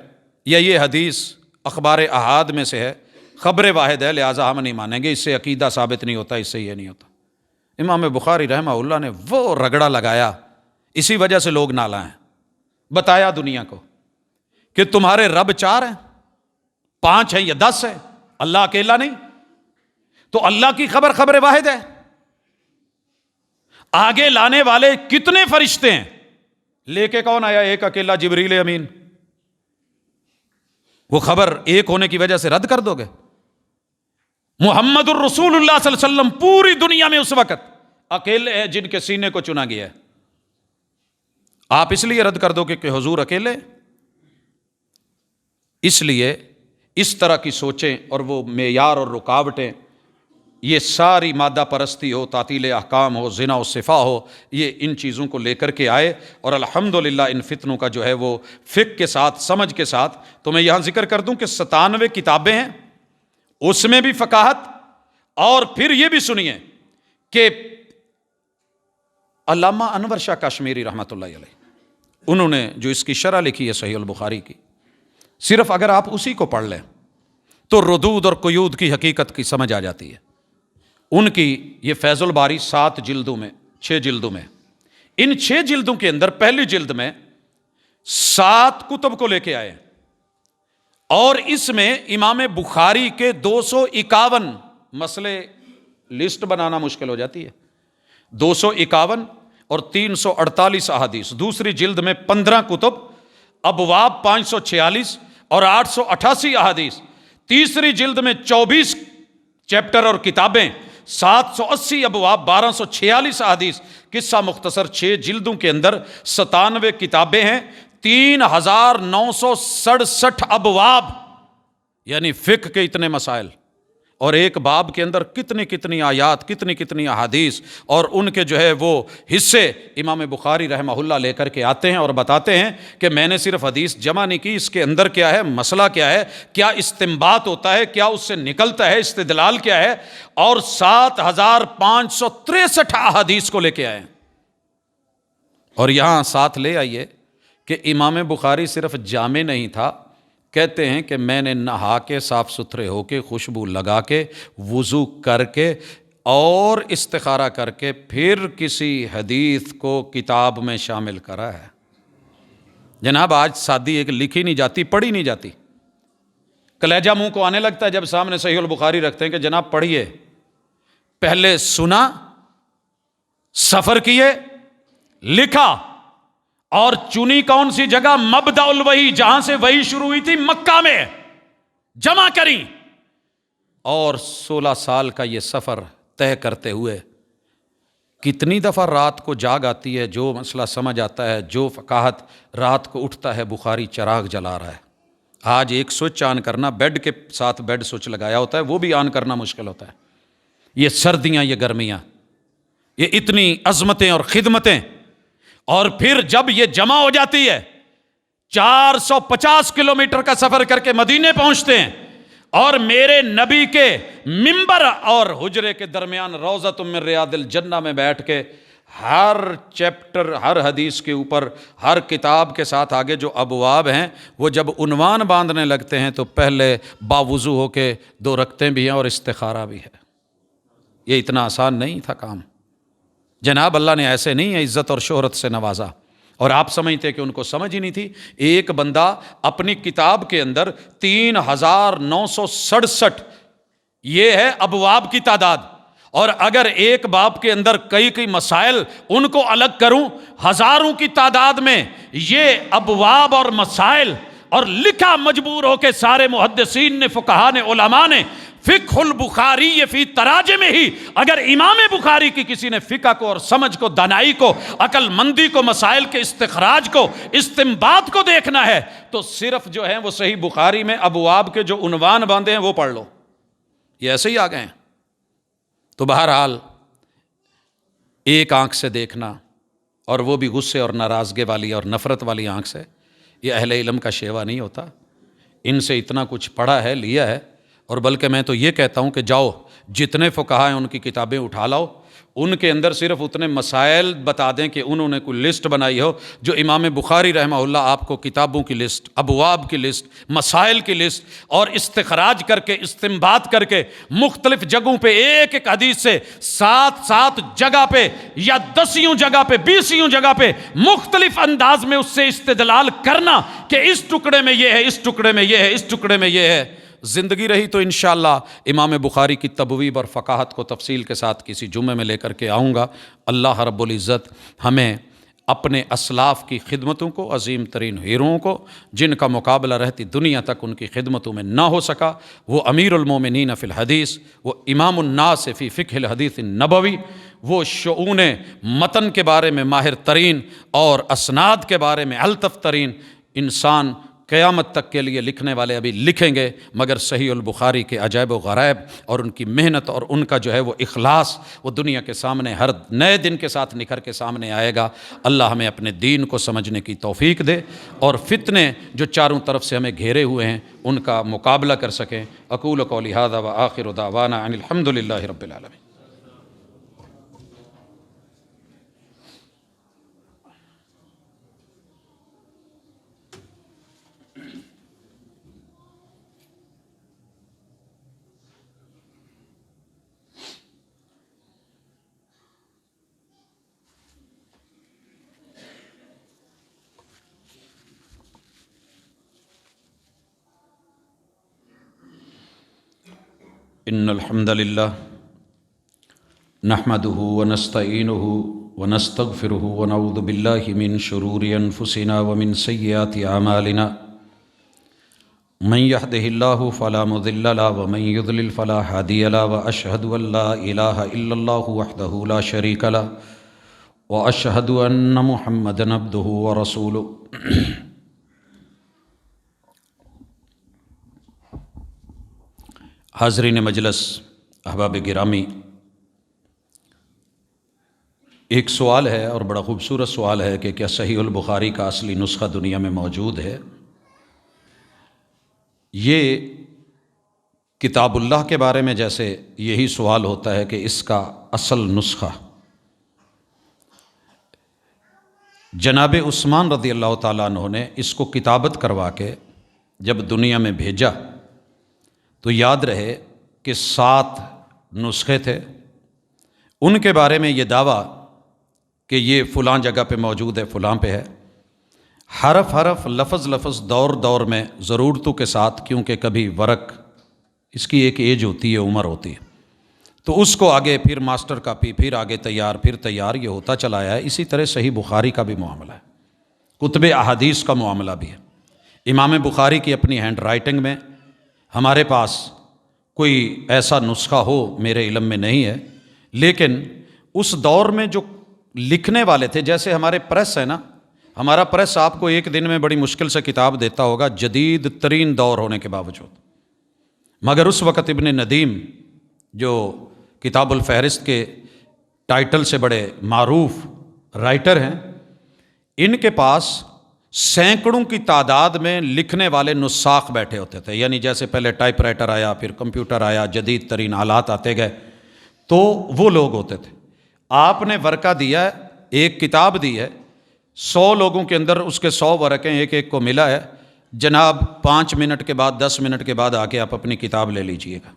یا یہ حدیث اخبار احاد میں سے ہے، خبر واحد ہے، لہٰذا ہم نہیں مانیں گے، اس سے عقیدہ ثابت نہیں ہوتا، اس سے یہ نہیں ہوتا۔ امام بخاری رحمہ اللہ نے وہ رگڑا لگایا، اسی وجہ سے لوگ نالاں ہیں۔ بتایا دنیا کو کہ تمہارے رب 4 ہیں، 5 ہیں یا 10 ہیں، اللہ اکیلا نہیں، تو اللہ کی خبر واحد ہے۔ آگے لانے والے کتنے فرشتے ہیں، لے کے کون آیا؟ ایک اکیلا جبریل امین۔ وہ خبر ایک ہونے کی وجہ سے رد کر دو گے؟ محمد الرسول اللہ صلی اللہ علیہ وسلم پوری دنیا میں اس وقت اکیلے ہیں جن کے سینے کو چنا گیا ہے، آپ اس لیے رد کر دو کہ حضور اکیلے؟ اس لیے اس طرح کی سوچیں اور وہ معیار اور رکاوٹیں، یہ ساری مادہ پرستی ہو، تعطیل احکام ہو، زنا و صفا ہو، یہ ان چیزوں کو لے کر کے آئے، اور الحمدللہ ان فتنوں کا جو ہے وہ فقہ کے ساتھ، سمجھ کے ساتھ۔ تو میں یہاں ذکر کر دوں کہ 97 کتابیں ہیں، اس میں بھی فقاہت. اور پھر یہ بھی سنیے کہ علامہ انور شاہ کشمیری رحمۃ اللہ علیہ، انہوں نے جو اس کی شرح لکھی ہے صحیح البخاری کی، صرف اگر آپ اسی کو پڑھ لیں تو ردود اور قیود کی حقیقت کی سمجھ آ جاتی ہے. ان کی یہ فیض الباری 7 جلدوں میں 6 جلدوں میں، ان 6 جلدوں کے اندر پہلی جلد میں 7 کتب کو لے کے آئے، اور اس میں امام بخاری کے 251 مسئلے، لسٹ بنانا مشکل ہو جاتی ہے، 251 اور 348 احادیث. دوسری جلد میں 15 کتب، ابواب 546 اور 888 احادیث. تیسری جلد میں 24 چیپٹر اور کتابیں، 780 ابواب، 1246 احادیث. قصہ مختصر 6 جلدوں کے اندر 97 کتابیں ہیں، 3967 ابواب، یعنی فقہ کے اتنے مسائل، اور ایک باب کے اندر کتنی کتنی آیات، کتنی کتنی احادیث، اور ان کے جو ہے وہ حصے امام بخاری رحمہ اللہ لے کر کے آتے ہیں اور بتاتے ہیں کہ میں نے صرف حدیث جمع نہیں کی، اس کے اندر کیا ہے، مسئلہ کیا ہے، کیا استنباط ہوتا ہے، کیا اس سے نکلتا ہے، استدلال کیا ہے. اور 7563 احادیث کو لے کے آئے. اور یہاں ساتھ لے آئیے کہ امام بخاری صرف جامع نہیں تھا، کہتے ہیں کہ میں نے نہا کے صاف ستھرے ہو کے خوشبو لگا کے وضو کر کے اور استخارہ کر کے پھر کسی حدیث کو کتاب میں شامل کرا ہے. جناب آج سادی ایک لکھی نہیں جاتی، پڑھی نہیں جاتی. کلیجہ منہ کو آنے لگتا ہے جب سامنے صحیح البخاری رکھتے ہیں کہ جناب پڑھیے. پہلے سنا، سفر کیے، لکھا، اور چنی کون سی جگہ، مبدأ الوحی، جہاں سے وحی شروع ہوئی تھی، مکہ میں جمع کری. اور 16 سال کا یہ سفر طے کرتے ہوئے کتنی دفعہ رات کو جاگ آتی ہے، جو مسئلہ سمجھ آتا ہے، جو فقاہت، رات کو اٹھتا ہے بخاری چراغ جلا رہا ہے. آج ایک سوئچ آن کرنا، بیڈ کے ساتھ بیڈ سوئچ لگایا ہوتا ہے، وہ بھی آن کرنا مشکل ہوتا ہے. یہ سردیاں، یہ گرمیاں، یہ اتنی عظمتیں اور خدمتیں. اور پھر جب یہ جمع ہو جاتی ہے، 450 کلومیٹر کا سفر کر کے مدینے پہنچتے ہیں، اور میرے نبی کے منبر اور حجرے کے درمیان روضۃ من ریاض الجنہ میں بیٹھ کے ہر چیپٹر، ہر حدیث کے اوپر، ہر کتاب کے ساتھ آگے جو ابواب ہیں، وہ جب عنوان باندھنے لگتے ہیں تو پہلے باوضو ہو کے 2 رکعتیں بھی ہیں اور استخارہ بھی ہے. یہ اتنا آسان نہیں تھا کام. جناب اللہ نے ایسے نہیں ہے عزت اور شہرت سے نوازا، اور آپ سمجھتے کہ ان کو سمجھ ہی نہیں تھی. ایک بندہ اپنی کتاب کے اندر 3967 یہ ہے ابواب کی تعداد، اور اگر ایک باب کے اندر کئی مسائل ان کو الگ کروں، ہزاروں کی تعداد میں یہ ابواب اور مسائل، اور لکھا مجبور ہو کے سارے محدثین نے، فقہاء نے، علماء نے، فقہ البخاری فی تراجم ہی. اگر امام بخاری کی کسی نے فقہ کو اور سمجھ کو، دانائی کو، عقل مندی کو، مسائل کے استخراج کو، استنباط کو دیکھنا ہے تو صرف جو ہے وہ صحیح بخاری میں ابواب کے جو عنوان باندھے ہیں وہ پڑھ لو. یہ ایسے ہی آ گئے ہیں. تو بہرحال ایک آنکھ سے دیکھنا، اور وہ بھی غصے اور ناراضگی والی اور نفرت والی آنکھ سے، یہ اہل علم کا شیوا نہیں ہوتا. ان سے اتنا کچھ پڑھا ہے، لیا ہے. اور بلکہ میں تو یہ کہتا ہوں کہ جاؤ جتنے فقہاء ہیں ان کی کتابیں اٹھا لاؤ، ان کے اندر صرف اتنے مسائل بتا دیں کہ انہوں نے کوئی لسٹ بنائی ہو جو امام بخاری رحمہ اللہ آپ کو کتابوں کی لسٹ، ابواب کی لسٹ، مسائل کی لسٹ، اور استخراج کر کے، استنباط کر کے مختلف جگہوں پہ ایک حدیث سے 7 جگہ پہ یا 10 جگہ پہ 20 جگہ پہ مختلف انداز میں اس سے استدلال کرنا کہ اس ٹکڑے میں یہ ہے، اس ٹکڑے میں یہ ہے، اس ٹکڑے میں یہ ہے. زندگی رہی تو انشاءاللہ امام بخاری کی تبویب اور فقاہت کو تفصیل کے ساتھ کسی جمعے میں لے کر کے آؤں گا. اللہ رب العزت ہمیں اپنے اسلاف کی خدمتوں کو، عظیم ترین ہیروؤں کو جن کا مقابلہ رہتی دنیا تک ان کی خدمتوں میں نہ ہو سکا، وہ امیر المومنین فی الحدیث، وہ امام الناس فی فقہ الحدیث النبوی، وہ شؤون متن کے بارے میں ماہر ترین اور اسناد کے بارے میں الطف ترین انسان قیامت تک کے لیے لکھنے والے ابھی لکھیں گے، مگر صحیح البخاری کے عجائب و غرائب اور ان کی محنت اور ان کا جو ہے وہ اخلاص وہ دنیا کے سامنے ہر نئے دن کے ساتھ نکھر کے سامنے آئے گا۔ اللہ ہمیں اپنے دین کو سمجھنے کی توفیق دے اور فتنے جو چاروں طرف سے ہمیں گھیرے ہوئے ہیں ان کا مقابلہ کر سکیں۔ اقول قولی ھذا وآخر دعوانا ان الحمد للہ رب العالمین۔ ان الحمد للہ نحمده ونستعینه ونستغفره ونعوذ باللہ من شرور انفسنا ومن سیئات اعمالنا من يهده الله فلا مضل له ومن يضلل فلا هادي له واشهد ان لا اله الا الله وحده لا شريك له واشهد ان محمدا عبده ورسوله۔ حاضرین مجلس، احباب گرامی، ایک سوال ہے اور بڑا خوبصورت سوال ہے کہ کیا صحیح البخاری کا اصلی نسخہ دنیا میں موجود ہے؟ یہ کتاب اللہ کے بارے میں جیسے یہی سوال ہوتا ہے کہ اس کا اصل نسخہ جناب عثمان رضی اللہ تعالیٰ عنہ نے اس کو کتابت کروا کے جب دنیا میں بھیجا تو یاد رہے کہ 7 نسخے تھے۔ ان کے بارے میں یہ دعویٰ کہ یہ فلاں جگہ پہ موجود ہے، فلاں پہ ہے، حرف حرف لفظ لفظ دور دور میں ضرورتوں کے ساتھ، کیونکہ کبھی ورق اس کی ایک ایج ہوتی ہے، عمر ہوتی ہے، تو اس کو آگے پھر ماسٹر کاپی، پھر آگے تیار، پھر تیار، یہ ہوتا چلا آیا ہے۔ اسی طرح صحیح بخاری کا بھی معاملہ ہے، کتب احادیث کا معاملہ بھی ہے۔ امام بخاری کی اپنی ہینڈ رائٹنگ میں ہمارے پاس کوئی ایسا نسخہ ہو میرے علم میں نہیں ہے، لیکن اس دور میں جو لکھنے والے تھے، جیسے ہمارے پریس ہے نا، ہمارا پریس آپ کو ایک دن میں بڑی مشکل سے کتاب دیتا ہوگا، جدید ترین دور ہونے کے باوجود، مگر اس وقت ابن ندیم جو کتاب الفہرست کے ٹائٹل سے بڑے معروف رائٹر ہیں، ان کے پاس سینکڑوں کی تعداد میں لکھنے والے نساخ بیٹھے ہوتے تھے، یعنی جیسے پہلے ٹائپ رائٹر آیا، پھر کمپیوٹر آیا، جدید ترین آلات آتے گئے، تو وہ لوگ ہوتے تھے۔ آپ نے ورقہ دیا ہے، ایک کتاب دی ہے، 100 لوگوں کے اندر اس کے 100 ورقیں ایک ایک کو ملا ہے، جناب 5 منٹ کے بعد 10 منٹ کے بعد آ کے آپ اپنی کتاب لے لیجئے گا۔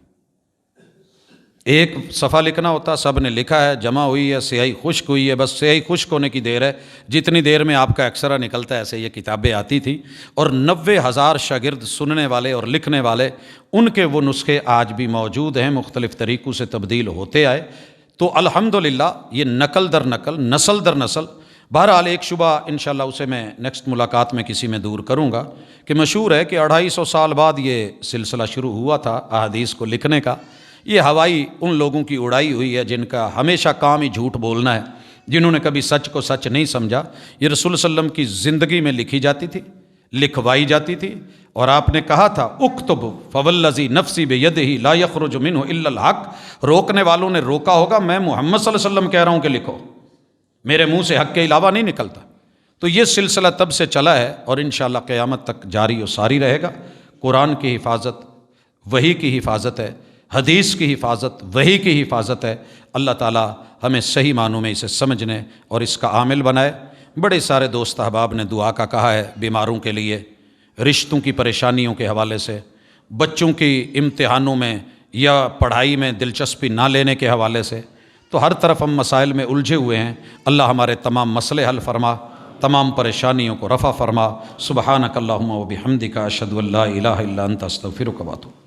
ایک صفحہ لکھنا ہوتا، سب نے لکھا ہے، جمع ہوئی ہے، سیاہی خشک ہوئی ہے، بس سیاہی خشک ہونے کی دیر ہے، جتنی دیر میں آپ کا ایکسرا نکلتا ہے ایسے یہ کتابیں آتی تھی، اور 90,000 شاگرد سننے والے اور لکھنے والے، ان کے وہ نسخے آج بھی موجود ہیں، مختلف طریقوں سے تبدیل ہوتے آئے۔ تو الحمدللہ یہ نقل در نقل، نسل در نسل۔ بہرحال ایک شبہ انشاءاللہ اسے میں نیکسٹ ملاقات میں کسی میں دور کروں گا، کہ مشہور ہے کہ 250 سال بعد یہ سلسلہ شروع ہوا تھا احادیث کو لکھنے کا۔ یہ ہوائی ان لوگوں کی اڑائی ہوئی ہے جن کا ہمیشہ کام ہی جھوٹ بولنا ہے، جنہوں نے کبھی سچ کو سچ نہیں سمجھا۔ یہ رسول صلی اللہ علیہ وسلم کی زندگی میں لکھی جاتی تھی، لکھوائی جاتی تھی، اور آپ نے کہا تھا اکتب فوالذی نفسی بیدہ لا یخرج منہ الا الحق۔ روکنے والوں نے روکا ہوگا، میں محمد صلی اللہ علیہ وسلم کہہ رہا ہوں کہ لکھو، میرے منہ سے حق کے علاوہ نہیں نکلتا۔ تو یہ سلسلہ تب سے چلا ہے اور انشاءاللہ قیامت تک جاری و ساری رہے گا۔ قرآن کی حفاظت وحی کی حفاظت ہے، حدیث کی حفاظت وحی کی حفاظت ہے۔ اللہ تعالیٰ ہمیں صحیح معنوں میں اسے سمجھنے اور اس کا عامل بنائے۔ بڑے سارے دوست احباب نے دعا کا کہا ہے بیماروں کے لیے، رشتوں کی پریشانیوں کے حوالے سے، بچوں کی امتحانوں میں یا پڑھائی میں دلچسپی نہ لینے کے حوالے سے، تو ہر طرف ہم مسائل میں الجھے ہوئے ہیں۔ اللہ ہمارے تمام مسئلے حل فرما، تمام پریشانیوں کو رفع فرما۔ سبحانک اللہم و بحمدک، اشہد ان لا الہ الا انت، استغفرک و اتوب۔